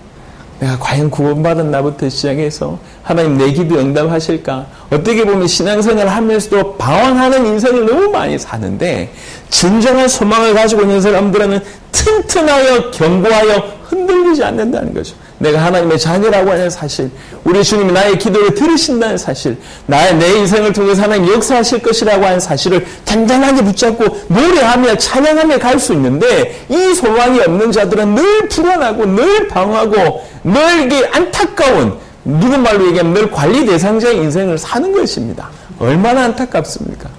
내가 과연 구원받은 나부터 시작해서 하나님 내 기도 응답하실까? 어떻게 보면 신앙생활을 하면서도 방황하는 인생을 너무 많이 사는데 진정한 소망을 가지고 있는 사람들은 튼튼하여 견고하여 흔들리지 않는다는 거죠. 내가 하나님의 자녀라고 하는 사실, 우리 주님이 나의 기도를 들으신다는 사실, 내 인생을 통해서 하나님 역사하실 것이라고 하는 사실을 단단하게 붙잡고 노래하며 찬양하며 갈 수 있는데 이 소망이 없는 자들은 늘 불안하고 늘 방황하고 늘 이게 안타까운, 누군 말로 얘기하면 늘 관리 대상자의 인생을 사는 것입니다. 얼마나 안타깝습니까?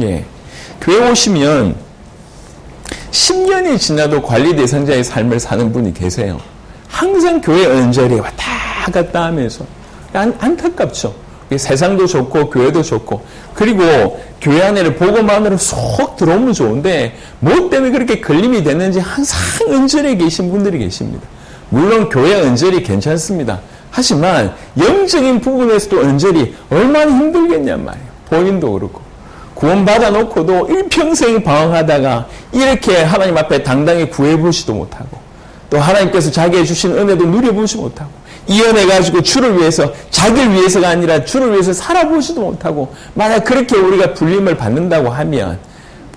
예. 교회 오시면 10년이 지나도 관리 대상자의 삶을 사는 분이 계세요. 항상 교회 언저리에 왔다 갔다 하면서 안타깝죠. 세상도 좋고 교회도 좋고 그리고 교회 안에를 복음만으로 쏙 들어오면 좋은데 뭐 때문에 그렇게 걸림이 됐는지 항상 언저리에 계신 분들이 계십니다. 물론 교회 언저리 괜찮습니다. 하지만 영적인 부분에서도 언저리 얼마나 힘들겠냔 말이에요. 본인도 그렇고 구원받아 놓고도 일평생 방황하다가 이렇게 하나님 앞에 당당히 구해보지도 못하고 또 하나님께서 자기의 주신 은혜도 누려보지 못하고 이 은혜 가지고 주를 위해서 자기를 위해서가 아니라 주를 위해서 살아보지도 못하고 만약 그렇게 우리가 불림을 받는다고 하면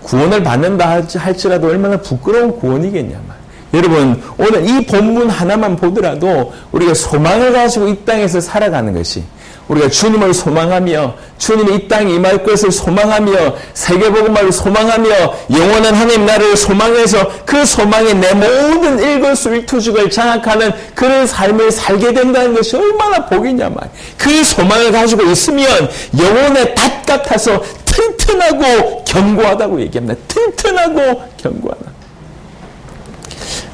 구원을 받는다 할지라도 얼마나 부끄러운 구원이겠냐 말이에요. 여러분 오늘 이 본문 하나만 보더라도 우리가 소망을 가지고 이 땅에서 살아가는 것이 우리가 주님을 소망하며 주님이 이 땅에 임할 것을 소망하며 세계복음을 소망하며 영원한 하나님 나라를 소망해서 그 소망에 내 모든 일거수일투족을 장악하는 그런 삶을 살게 된다는 것이 얼마나 복이냐 말이에요. 그 소망을 가지고 있으면 영혼의 닷 같아서 튼튼하고 견고하다고 얘기합니다. 튼튼하고 견고하다.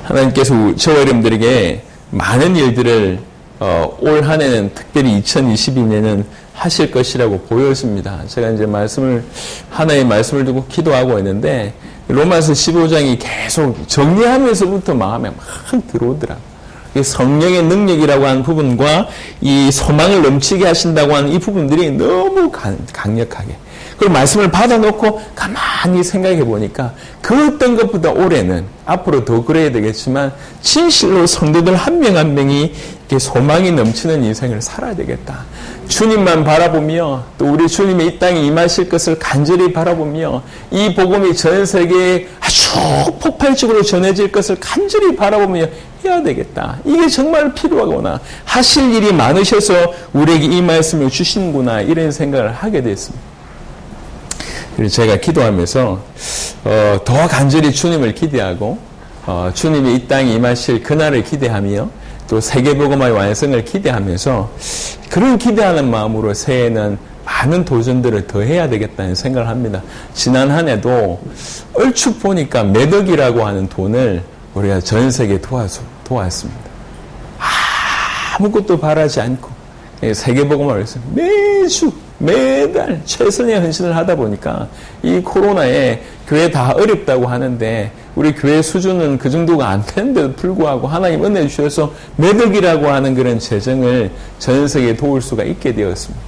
하나님께서 저와 여러분들에게 많은 일들을 올 한 해는 특별히 2022년은 하실 것이라고 보여집니다. 제가 이제 하나의 말씀을 두고 기도하고 있는데, 로마서 15장이 계속 정리하면서부터 마음에 막 들어오더라고요. 성령의 능력이라고 하는 부분과 이 소망을 넘치게 하신다고 하는 이 부분들이 너무 강력하게. 그리고 말씀을 받아놓고 가만히 생각해 보니까 그 어떤 것보다 올해는 앞으로 더 그래야 되겠지만 진실로 성도들 한 명 한 명이 이렇게 소망이 넘치는 인생을 살아야 되겠다. 주님만 바라보며 또 우리 주님이 이 땅에 임하실 것을 간절히 바라보며 이 복음이 전 세계에 아주 폭발적으로 전해질 것을 간절히 바라보며 해야 되겠다. 이게 정말 필요하구나. 하실 일이 많으셔서 우리에게 이 말씀을 주시는구나. 이런 생각을 하게 됐습니다. 그래서 제가 기도하면서 더 간절히 주님을 기대하고 주님이 이 땅에 임하실 그날을 기대하며 또 세계복음화의 완성을 기대하면서 그런 기대하는 마음으로 새해에는 많은 도전들을 더 해야 되겠다는 생각을 합니다. 지난 한 해도 얼추 보니까 매덕이라고 하는 돈을 우리가 전 세계에 도왔습니다. 아무것도 바라지 않고 세계복음화를 해서 매달 최선의 헌신을 하다 보니까 이 코로나에 교회 다 어렵다고 하는데 우리 교회 수준은 그 정도가 안 되는데도 불구하고 하나님 은혜 주셔서 매덕이라고 하는 그런 재정을 전 세계에 도울 수가 있게 되었습니다.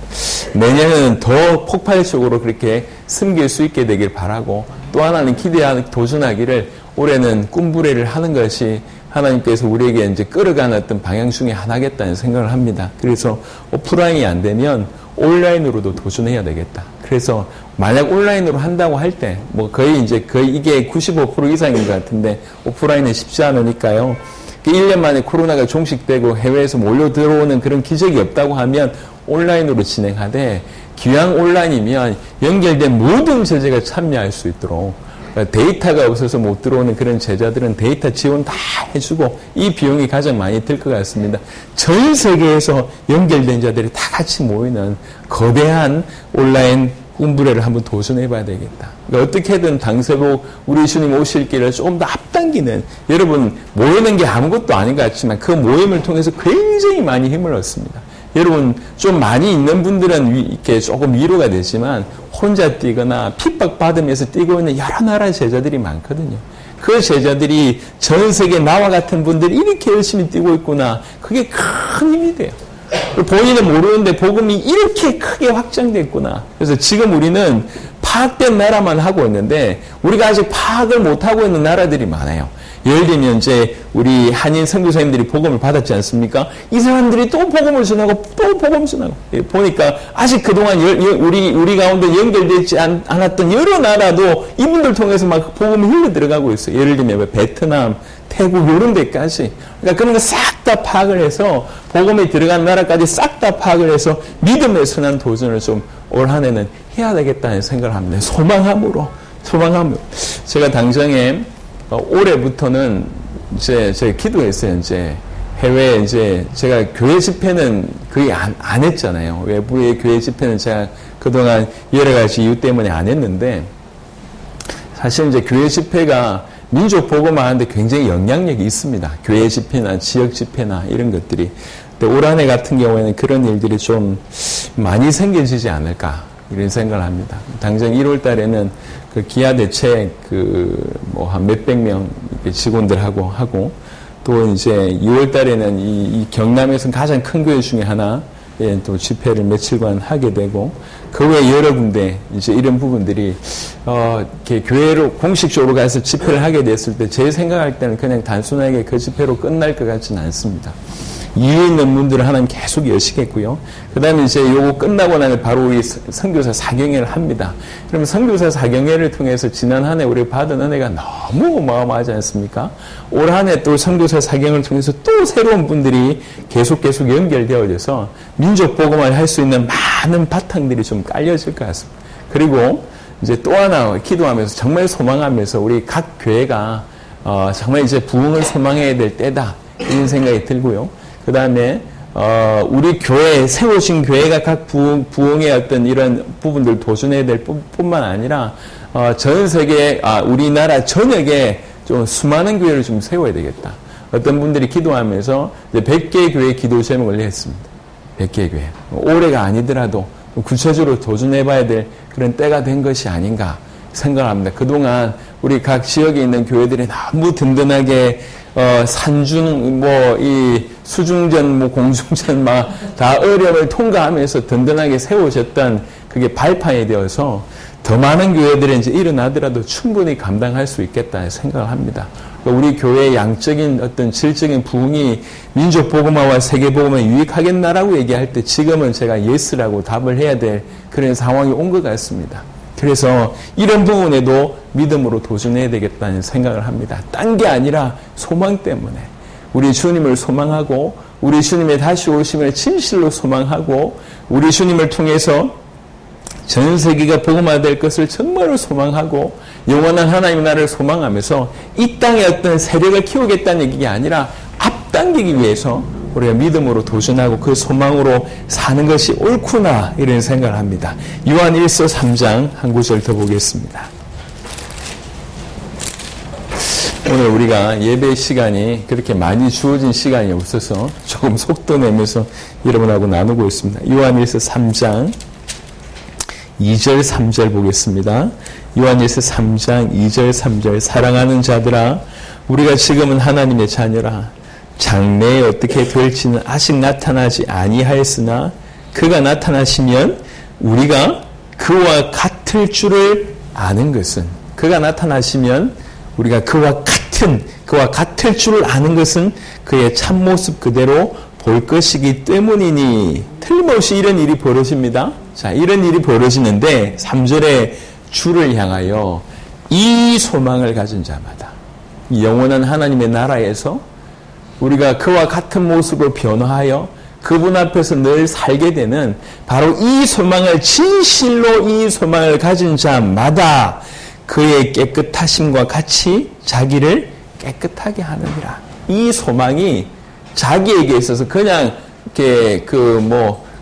내년에는 더 폭발적으로 그렇게 섬길 수 있게 되길 바라고 또 하나는 기대하는 도전하기를 올해는 꿈부레를 하는 것이 하나님께서 우리에게 이제 끌어가는 어떤 방향 중에 하나겠다는 생각을 합니다. 그래서 오프라인이 안 되면 온라인으로도 도전해야 되겠다. 그래서 만약 온라인으로 한다고 할 때 거의 이게 95% 이상인 것 같은데 오프라인은 쉽지 않으니까요. 1년 만에 코로나가 종식되고 해외에서 몰려 들어오는 그런 기적이 없다고 하면 온라인으로 진행하되 기왕 온라인이면 연결된 모든 제자가 참여할 수 있도록 데이터가 없어서 못 들어오는 그런 제자들은 데이터 지원 다 해주고 이 비용이 가장 많이 들 것 같습니다. 전 세계에서 연결된 자들이 다 같이 모이는 거대한 온라인 꿈부레를 한번 도전해봐야 되겠다. 그러니까 어떻게든 당세복 우리 주님 오실 길을 조금 더 앞당기는, 여러분 모이는 게 아무것도 아닌 것 같지만 그 모임을 통해서 굉장히 많이 힘을 얻습니다. 여러분 좀 많이 있는 분들은 이렇게 조금 위로가 되지만 혼자 뛰거나 핍박받으면서 뛰고 있는 여러 나라의 제자들이 많거든요. 그 제자들이 전 세계 나와 같은 분들이 이렇게 열심히 뛰고 있구나. 그게 큰 힘이 돼요. 본인은 모르는데 복음이 이렇게 크게 확장됐구나. 그래서 지금 우리는 파악된 나라만 하고 있는데 우리가 아직 파악을 못하고 있는 나라들이 많아요. 예를 들면 이제 우리 한인 선교사님들이 복음을 받았지 않습니까? 이 사람들이 또 복음을 전하고 또 복음 전하고 보니까 아직 그동안 우리 가운데 연결되지 않았던 여러 나라도 이분들 통해서 막 복음이 흘러 들어가고 있어요. 예를 들면 베트남, 태국 이런 데까지. 그러니까 그런 거 싹 다 파악을 해서 복음이 들어간 나라까지 싹 다 파악을 해서 믿음의 선한 도전을 좀 올 한 해는 해야 되겠다는 생각을 합니다. 소망함으로. 제가 당장에 올해부터는 이제 제가 기도했어요. 이제 해외에 이제 제가 교회 집회는 거의 안 했잖아요. 외부의 교회 집회는 제가 그동안 여러 가지 이유 때문에 안 했는데 사실 이제 교회 집회가 민족 복음화하는데 굉장히 영향력이 있습니다. 교회 집회나 지역 집회나 이런 것들이. 근데 올 한 해 같은 경우에는 그런 일들이 좀 많이 생겨지지 않을까 이런 생각을 합니다. 당장 1월 달에는 그 기아 대책 뭐 한 몇백 명 직원들하고 하고 또 이제 2월 달에는 이 경남에서는 가장 큰 교회 중에 하나 또 집회를 며칠간 하게 되고 그 외에 여러 군데 이제 이런 부분들이 이렇게 교회로 공식적으로 가서 집회를 하게 됐을 때 제 생각할 때는 그냥 단순하게 그 집회로 끝날 것 같지는 않습니다. 이유 있는 문들을 하나님 계속 여시겠고요. 그 다음에 이제 요거 끝나고 나면 바로 우리 선교사 사경회를 합니다. 그러면 선교사 사경회를 통해서 지난 한 해 우리가 받은 은혜가 너무 어마어마하지 않습니까? 올 한 해 또 선교사 사경을 통해서 또 새로운 분들이 계속 연결되어져서 민족 복음을 할 수 있는 많은 바탕들이 좀 깔려질 것 같습니다. 그리고 이제 또 하나 기도하면서 정말 소망하면서 우리 각 교회가 정말 이제 부흥을 소망해야 될 때다 이런 생각이 들고요. 그 다음에 우리 교회 세우신 교회가 각 부흥의 어떤 이런 부분들 도전해야 될 뿐만 아니라 전 세계 우리나라 전역에 좀 수많은 교회를 좀 세워야 되겠다. 어떤 분들이 기도하면서 이제 100개 교회 기도 제목을 냈습니다. 100개 교회. 올해가 아니더라도 구체적으로 도전해봐야 될 그런 때가 된 것이 아닌가 생각합니다. 그동안 우리 각 지역에 있는 교회들이 너무 든든하게 산중, 이 수중전, 공중전, 다 어려움을 통과하면서 든든하게 세우셨던 그게 발판이 되어서 더 많은 교회들이 이제 일어나더라도 충분히 감당할 수 있겠다 생각을 합니다. 우리 교회의 양적인 어떤 질적인 부흥이 민족 복음화와 세계 복음화에 유익하겠나라고 얘기할 때 지금은 제가 예스라고 답을 해야 될 그런 상황이 온 것 같습니다. 그래서 이런 부분에도 믿음으로 도전해야 되겠다는 생각을 합니다. 딴 게 아니라 소망 때문에 우리 주님을 소망하고 우리 주님의 다시 오심을 진실로 소망하고 우리 주님을 통해서 전 세계가 복음화될 것을 정말로 소망하고 영원한 하나님의 나라를 소망하면서 이 땅의 어떤 세력을 키우겠다는 얘기가 아니라 앞당기기 위해서 우리가 믿음으로 도전하고 그 소망으로 사는 것이 옳구나 이런 생각을 합니다. 요한 1서 3장 한 구절 더 보겠습니다. 오늘 우리가 예배 시간이 그렇게 많이 주어진 시간이 없어서 조금 속도 내면서 여러분하고 나누고 있습니다. 요한 1서 3장 2절 3절 보겠습니다. 요한 1서 3장 2절 3절 사랑하는 자들아 우리가 지금은 하나님의 자녀라. 장래에 어떻게 될지는 아직 나타나지 아니하였으나 그가 나타나시면 우리가 그와 같을 줄을 아는 것은 그가 나타나시면 우리가 그와 같을 줄을 아는 것은 그의 참모습 그대로 볼 것이기 때문이니 틀림없이 이런 일이 벌어집니다. 자, 이런 일이 벌어지는데 3절에 주를 향하여 이 소망을 가진 자마다 영원한 하나님의 나라에서 우리가 그와 같은 모습으로 변화하여 그분 앞에서 늘 살게 되는 바로 이 소망을 진실로 이 소망을 가진 자마다 그의 깨끗하심과 같이 자기를 깨끗하게 하느니라. 이 소망이 자기에게 있어서 그냥 이렇게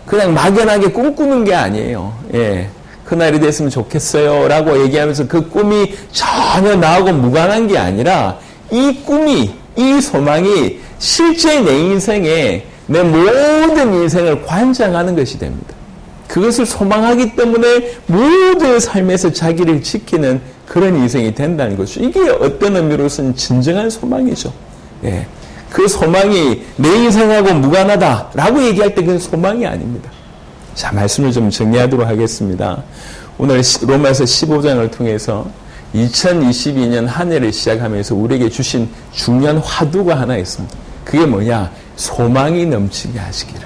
그냥 막연하게 꿈꾸는 게 아니에요. 예. 그날이 됐으면 좋겠어요 라고 얘기하면서 그 꿈이 전혀 나하고 무관한 게 아니라 이 꿈이 이 소망이 실제 내 인생에 내 모든 인생을 관장하는 것이 됩니다. 그것을 소망하기 때문에 모든 삶에서 자기를 지키는 그런 인생이 된다는 것이죠. 이게 어떤 의미로서는 진정한 소망이죠. 예. 그 소망이 내 인생하고 무관하다라고 얘기할 때 그건 소망이 아닙니다. 자, 말씀을 좀 정리하도록 하겠습니다. 오늘 로마서 15장을 통해서 2022년 한 해를 시작하면서 우리에게 주신 중요한 화두가 하나 있습니다. 그게 뭐냐? 소망이 넘치게 하시기를.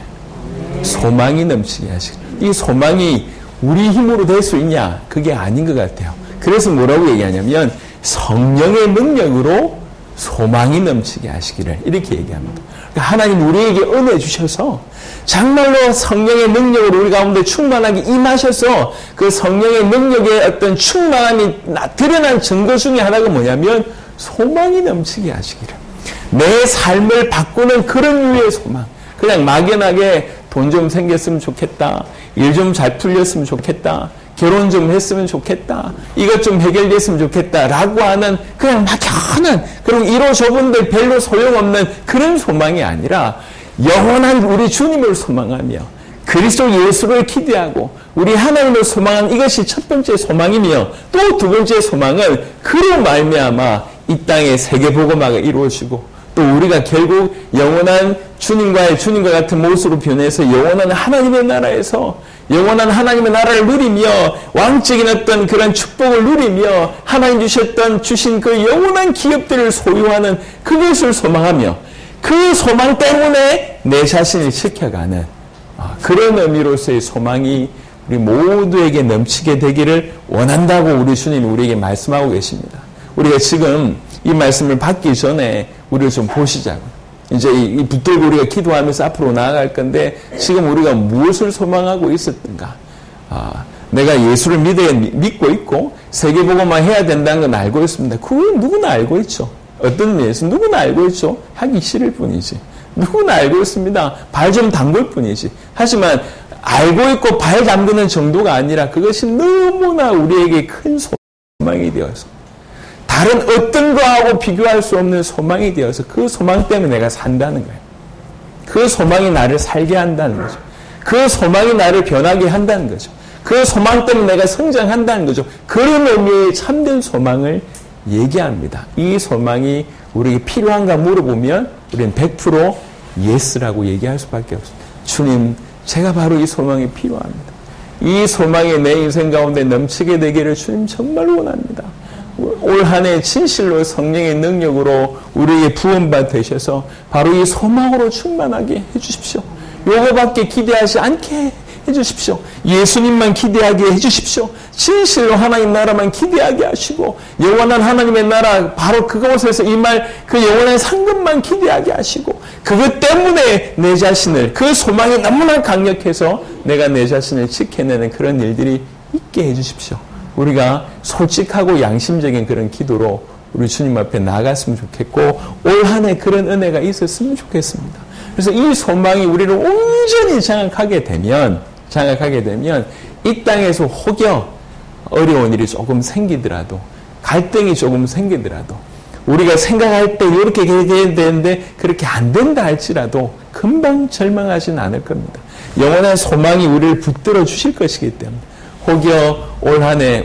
소망이 넘치게 하시기를. 이 소망이 우리 힘으로 될 수 있냐? 그게 아닌 것 같아요. 그래서 뭐라고 얘기하냐면 성령의 능력으로 소망이 넘치게 하시기를 이렇게 얘기합니다. 그러니까 하나님 우리에게 은혜 주셔서 정말로 성령의 능력으로 우리 가운데 충만하게 임하셔서 그 성령의 능력의 어떤 충만함이 드러난 증거 중에 하나가 뭐냐면 소망이 넘치게 하시기를. 내 삶을 바꾸는 그런 류의 소망. 그냥 막연하게 돈 좀 생겼으면 좋겠다. 일 좀 잘 풀렸으면 좋겠다. 결혼 좀 했으면 좋겠다. 이것 좀 해결됐으면 좋겠다. 라고 하는 그냥 막연한 그런 이로 저분들 별로 소용없는 그런 소망이 아니라 영원한 우리 주님을 소망하며 그리스도 예수를 기대하고 우리 하나님을 소망한 이것이 첫 번째 소망이며 또 두 번째 소망은 그로 말미암아 이 땅에 세계복음화가 이루어지고 또 우리가 결국 영원한 주님과 같은 모습으로 변해서 영원한 하나님의 나라에서 영원한 하나님의 나라를 누리며 왕적인 어떤 그런 축복을 누리며 하나님 주신 그 영원한 기업들을 소유하는 그것을 소망하며 그 소망 때문에 내 자신을 지켜가는 그런 의미로서의 소망이 우리 모두에게 넘치게 되기를 원한다고 우리 주님이 우리에게 말씀하고 계십니다. 우리가 지금 이 말씀을 받기 전에 우리를 좀 보시자고요. 이제 이 붙들고 우리가 기도하면서 앞으로 나아갈 건데 지금 우리가 무엇을 소망하고 있었던가? 내가 예수를 믿고 있고 세계복음화 해야 된다는 건 알고 있습니다. 그건 누구나 알고 있죠. 어떤 면에서 누구나 알고 있죠. 하기 싫을 뿐이지. 누구나 알고 있습니다. 발 좀 담글 뿐이지. 하지만 알고 있고 발 담그는 정도가 아니라 그것이 너무나 우리에게 큰 소망이 되어서 다른 어떤 거하고 비교할 수 없는 소망이 되어서 그 소망 때문에 내가 산다는 거예요. 그 소망이 나를 살게 한다는 거죠. 그 소망이 나를 변하게 한다는 거죠. 그 소망 때문에 내가 성장한다는 거죠. 그런 의미의 참된 소망을 얘기합니다. 이 소망이 우리에게 필요한가 물어보면 우리는 100% 예스라고 얘기할 수밖에 없습니다. 주님, 제가 바로 이 소망이 필요합니다. 이 소망이 내 인생 가운데 넘치게 되기를 주님 정말 원합니다. 올 한 해 진실로 성령의 능력으로 우리에게 부원바 되셔서 바로 이 소망으로 충만하게 해주십시오. 요거밖에 기대하지 않게 해주십시오. 예수님만 기대하게 해주십시오. 진실로 하나님 나라만 기대하게 하시고 영원한 하나님의 나라 바로 그곳에서 임할 그 영원한 상급만 기대하게 하시고 그것 때문에 내 자신을 그 소망이 너무나 강력해서 내가 내 자신을 지켜내는 그런 일들이 있게 해주십시오. 우리가 솔직하고 양심적인 그런 기도로 우리 주님 앞에 나아갔으면 좋겠고 올 한 해 그런 은혜가 있었으면 좋겠습니다. 그래서 이 소망이 우리를 온전히 장악하게 되면 이 땅에서 혹여 어려운 일이 조금 생기더라도 갈등이 조금 생기더라도 우리가 생각할 때 이렇게 해야 되는데 그렇게 안 된다 할지라도 금방 절망하지는 않을 겁니다. 영원한 소망이 우리를 붙들어 주실 것이기 때문에 혹여 올 한 해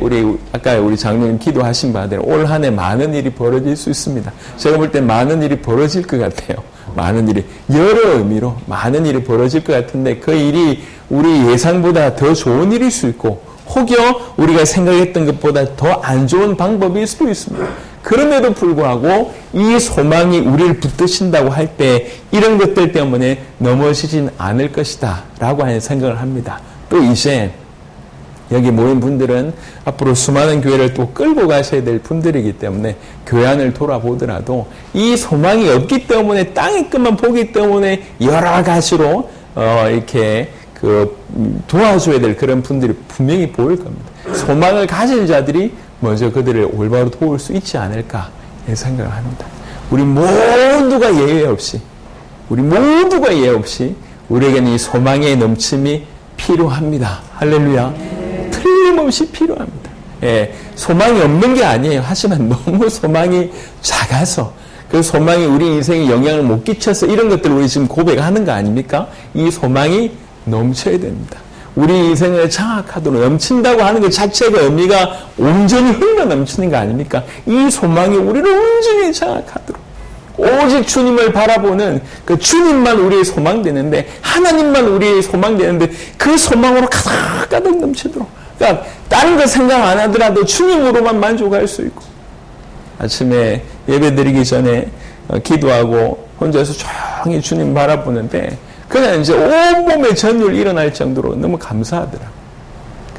아까 우리 장로님 기도하신 바대로 올 한 해 많은 일이 벌어질 수 있습니다. 제가 볼 때 많은 일이 벌어질 것 같아요. 많은 일이 여러 의미로 많은 일이 벌어질 것 같은데 그 일이 우리 예상보다 더 좋은 일일 수 있고 혹여 우리가 생각했던 것보다 더 안 좋은 방법일 수도 있습니다. 그럼에도 불구하고 이 소망이 우리를 붙드신다고 할 때 이런 것들 때문에 넘어지진 않을 것이다 라고 하는 생각을 합니다. 또 이제 여기 모인 분들은 앞으로 수많은 교회를 또 끌고 가셔야 될 분들이기 때문에 교회 안을 돌아보더라도 이 소망이 없기 때문에 땅의 끝만 보기 때문에 여러 가지로 이렇게 도와줘야 될 그런 분들이 분명히 보일 겁니다. 소망을 가진 자들이 먼저 그들을 올바로 도울 수 있지 않을까 생각을 합니다. 우리 모두가 예외 없이 우리에게는 이 소망의 넘침이 필요합니다. 할렐루야. 틀림없이 필요합니다. 예, 소망이 없는 게 아니에요. 하지만 너무 소망이 작아서 그 소망이 우리 인생에 영향을 못 끼쳐서 이런 것들을 우리 지금 고백하는 거 아닙니까? 이 소망이 넘쳐야 됩니다. 우리 인생을 장악하도록 넘친다고 하는 것 자체가 의미가 온전히 흘러 넘치는 거 아닙니까? 이 소망이 우리를 온전히 장악하도록 오직 주님을 바라보는 그 주님만 우리의 소망되는데 하나님만 우리의 소망되는데 그 소망으로 가득가득 넘치도록 그러니까 다른 거 생각 안 하더라도 주님으로만 만족할 수 있고, 아침에 예배 드리기 전에 기도하고 혼자서 조용히 주님 바라보는데 그냥 이제 온몸에 전율 일어날 정도로 너무 감사하더라.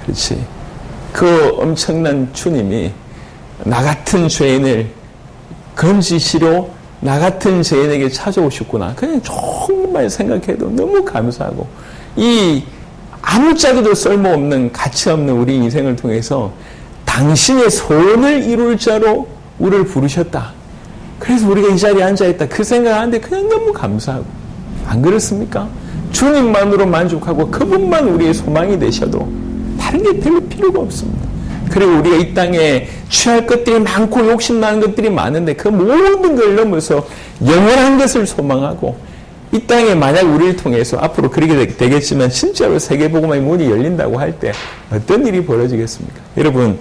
그렇지. 그 엄청난 주님이 나 같은 죄인을 건지시러 나 같은 죄인에게 찾아오셨구나. 그냥 정말 생각해도 너무 감사하고, 이 아무짝에도 쓸모없는 가치 없는 우리 인생을 통해서 당신의 소원을 이룰 자로 우리를 부르셨다. 그래서 우리가 이 자리에 앉아있다. 그 생각하는데 그냥 너무 감사하고. 안 그렇습니까? 주님만으로 만족하고 그분만 우리의 소망이 되셔도 다른 게 별 필요가 없습니다. 그리고 우리가 이 땅에 취할 것들이 많고 욕심나는 것들이 많은데 그 모든 걸 넘어서 영원한 것을 소망하고, 이 땅에 만약 우리를 통해서 앞으로 그렇게 되겠지만 진짜로 세계복음의 문이 열린다고 할 때 어떤 일이 벌어지겠습니까? 여러분,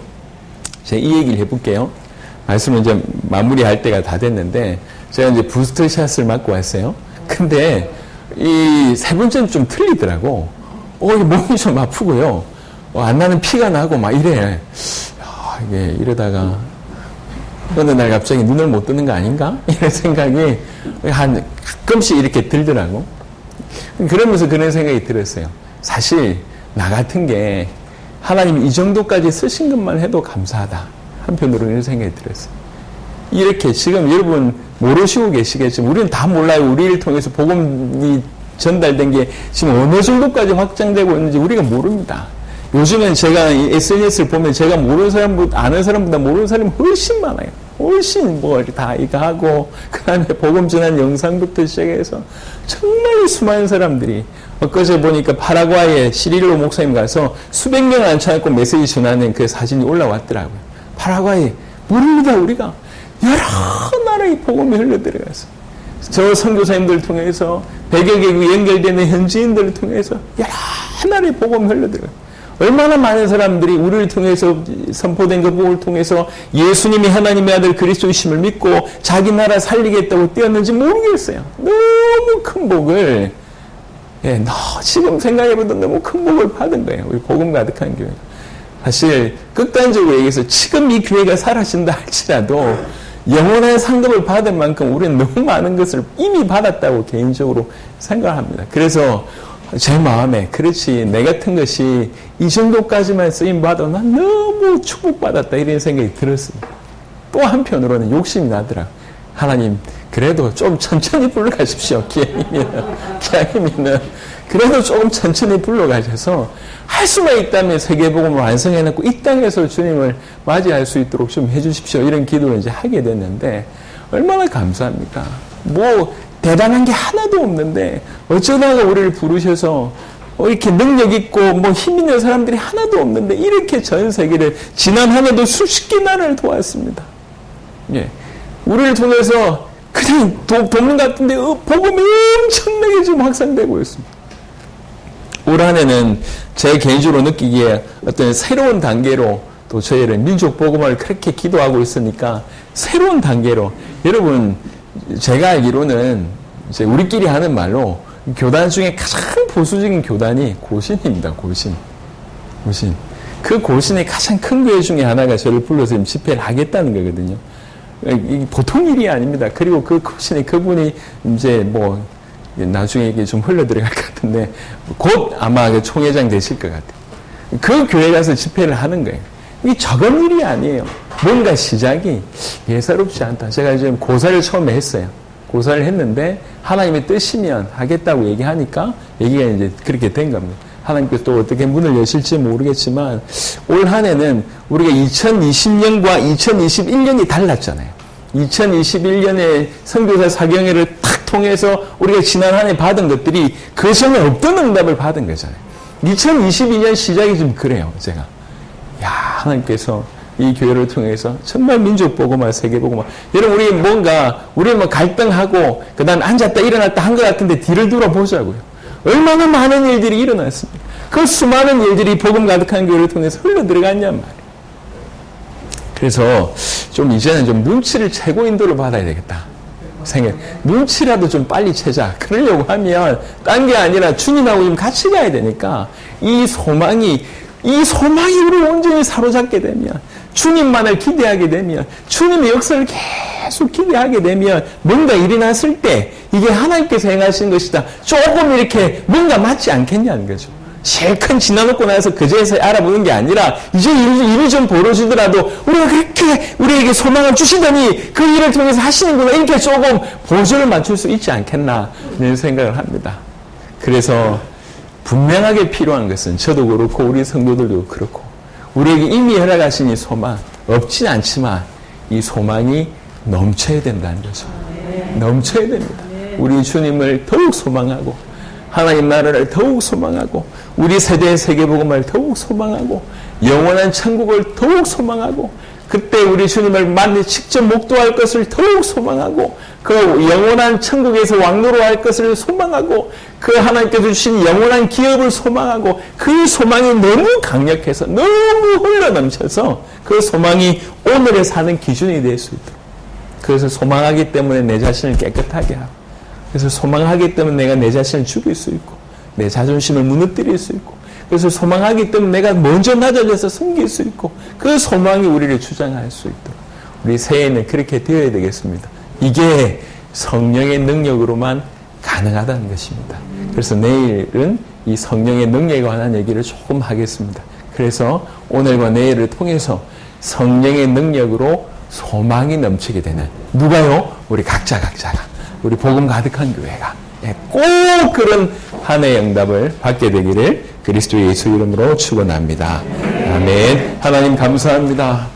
제가 이 얘기를 해볼게요. 말씀을 이제 마무리할 때가 다 됐는데 제가 이제 부스터샷을 맞고 왔어요. 근데 이 세 번째는 좀 틀리더라고. 몸이 좀 아프고요. 안 나는 피가 나고 막 이래. 이게 이러다가 어느 날 갑자기 눈을 못 뜨는 거 아닌가? 이런 생각이 한 가끔씩 이렇게 들더라고. 그러면서 그런 생각이 들었어요. 사실 나 같은 게 하나님이 이 정도까지 쓰신 것만 해도 감사하다. 한편으로 이런 생각이 들었어요. 이렇게 지금 여러분 모르시고 계시겠지만 우리는 다 몰라요. 우리를 통해서 복음이 전달된 게 지금 어느 정도까지 확장되고 있는지 우리가 모릅니다. 요즘엔 제가 SNS를 보면 제가 모르는 사람보다, 아는 사람보다 모르는 사람이 훨씬 많아요. 훨씬 다 이거 하고, 그 다음에 복음 전한 영상부터 시작해서 정말 수많은 사람들이, 엊그제 보니까 파라과이에 시릴로 목사님 가서 수백 명을 앉혀놓고 메시지 전하는 그 사진이 올라왔더라고요. 파라과이, 모릅니다, 우리가. 여러 나라의 복음이 흘러들어가서. 저 선교사님들을 통해서, 100여 개국 연결되는 현지인들을 통해서 여러 나라의 복음이 흘러들어가요. 얼마나 많은 사람들이 우리를 통해서 선포된 그 복음을 통해서 예수님이 하나님의 아들 그리스도이심을 믿고 자기 나라 살리겠다고 뛰었는지 모르겠어요. 너무 큰 복을, 지금 생각해보면 너무 큰 복을 받은 거예요. 우리 복음 가득한 교회. 사실 극단적으로 얘기해서 지금 이 교회가 사라진다 할지라도 영원한 상급을 받을 만큼 우리는 너무 많은 것을 이미 받았다고 개인적으로 생각합니다. 그래서 제 마음에, 그렇지, 내 같은 것이 이 정도까지만 쓰임받아도 난 너무 축복받았다 이런 생각이 들었습니다. 또 한편으로는 욕심이 나더라. 하나님, 그래도 좀 천천히 불러가십시오. 기왕이면은 그래도 조금 천천히 불러가셔서 할 수만 있다면 세계복음을 완성해놓고 이 땅에서 주님을 맞이할 수 있도록 좀 해주십시오. 이런 기도를 이제 하게 됐는데 얼마나 감사합니까? 대단한 게 하나도 없는데 어쩌다가 우리를 부르셔서 이렇게 능력 있고 힘 있는 사람들이 하나도 없는데 이렇게 전 세계를 지난 한 해도 수십 개 나라를 도왔습니다. 우리를 통해서 그냥 돕는 것 같은데 복음이 엄청나게 지금 확산되고 있습니다. 올 한 해는 제 개인적으로 느끼기에 어떤 새로운 단계로 또 저희를 민족 복음을 그렇게 기도하고 있으니까 새로운 단계로, 여러분 제가 알기로는 이제 우리끼리 하는 말로 교단 중에 가장 보수적인 교단이 고신입니다. 고신. 그 고신의 가장 큰 교회 중에 하나가 저를 불러서 지금 집회를 하겠다는 거거든요. 보통 일이 아닙니다. 그리고 그 고신의 그분이 이제 나중에 이게 좀 흘러들어갈 것 같은데 곧 아마 그 총회장 되실 것 같아요. 그 교회 가서 집회를 하는 거예요. 이게 적은 일이 아니에요. 뭔가 시작이 예사롭지 않다. 제가 지금 고사를 처음에 했어요. 고사를 했는데 하나님의 뜻이면 하겠다고 얘기하니까 얘기가 이제 그렇게 된 겁니다. 하나님께서 또 어떻게 문을 여실지 모르겠지만 올 한 해는 우리가 2020년과 2021년이 달랐잖아요. 2021년에 선교사 사경회를 탁 통해서 우리가 지난 한 해 받은 것들이 그 전에 없던 응답을 받은 거잖아요. 2022년 시작이 좀 그래요. 제가 하나님께서 이 교회를 통해서 정말 민족 복음화, 세계 복음화. 여러분, 우리 갈등하고 그다음 앉았다 일어났다 한 것 같은데 뒤를 돌아보자고요. 얼마나 많은 일들이 일어났습니다. 그 수많은 일들이 복음 가득한 교회를 통해서 흘러 들어갔냔 말이에요. 그래서 좀 이제는 좀 눈치를 채고 인도를 받아야 되겠다. 눈치라도 좀 빨리 채자. 그러려고 하면 딴 게 아니라 주님하고 좀 같이 가야 되니까 이 소망이 이 소망이 우리를 온전히 사로잡게 되면, 주님만을 기대하게 되면, 주님의 역사를 계속 기대하게 되면, 뭔가 일이 났을 때 이게 하나님께서 행하신 것이다. 조금 이렇게 뭔가 맞지 않겠냐는 거죠. 실컷 지나놓고 나서 그제서 알아보는 게 아니라, 이제 일이 좀 벌어지더라도 우리가 그렇게 우리에게 소망을 주시더니 그 일을 통해서 하시는구나, 이렇게 조금 보조를 맞출 수 있지 않겠나 이런 생각을 합니다. 그래서 분명하게 필요한 것은, 저도 그렇고 우리 성도들도 그렇고, 우리에게 이미 허락하신 이 소망, 없진 않지만 이 소망이 넘쳐야 된다는 거죠. 넘쳐야 됩니다. 우리 주님을 더욱 소망하고, 하나님 나라를 더욱 소망하고, 우리 세대의 세계복음을 더욱 소망하고, 영원한 천국을 더욱 소망하고, 그때 우리 주님을 만나 직접 목도할 것을 더욱 소망하고, 그 영원한 천국에서 왕노로할 것을 소망하고, 그 하나님께서 주신 영원한 기업을 소망하고, 그 소망이 너무 강력해서, 너무 흘러넘쳐서 그 소망이 오늘에 사는 기준이 될 수 있도록, 그것을 소망하기 때문에 내 자신을 깨끗하게 하고, 그래서 소망하기 때문에 내가 내 자신을 죽일 수 있고, 내 자존심을 무너뜨릴 수 있고, 그래서 소망하기 때문에 내가 먼저 낮아져서 섬길 수 있고, 그 소망이 우리를 주장할 수 있도록 우리 새해에는 그렇게 되어야 되겠습니다. 이게 성령의 능력으로만 가능하다는 것입니다. 그래서 내일은 이 성령의 능력에 관한 얘기를 조금 하겠습니다. 그래서 오늘과 내일을 통해서 성령의 능력으로 소망이 넘치게 되는, 누가요? 우리 각자가, 우리 복음 가득한 교회가 꼭 그런 한 해의 응답을 받게 되기를 그리스도 예수 이름으로 축원합니다. 아멘. 하나님 감사합니다.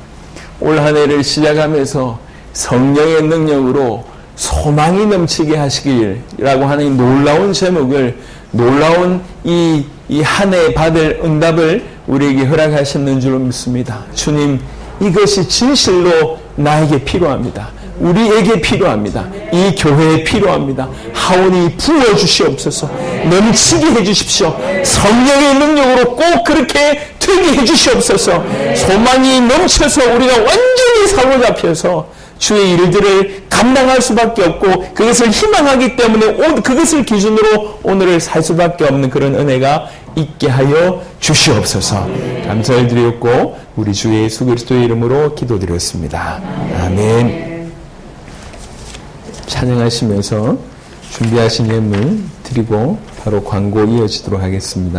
올 한 해를 시작하면서 성령의 능력으로 소망이 넘치게 하시기라고 하는 이 놀라운 제목을, 놀라운 이 한 해 받을 응답을 우리에게 허락하셨는 줄 믿습니다. 주님, 이것이 진실로 나에게 필요합니다. 우리에게 필요합니다. 이 교회에 필요합니다. 하오니 부어주시옵소서. 넘치게 해주십시오. 성령의 능력으로 꼭 그렇게 되게 해주시옵소서. 소망이 넘쳐서 우리가 완전히 사로잡혀서 주의 일들을 감당할 수밖에 없고, 그것을 희망하기 때문에 그것을 기준으로 오늘을 살 수밖에 없는 그런 은혜가 있게 하여 주시옵소서. 감사를 드렸고 우리 주 예수 그리스도의 이름으로 기도드렸습니다. 아멘. 찬양하시면서 준비하신 예물 드리고 바로 광고 이어지도록 하겠습니다.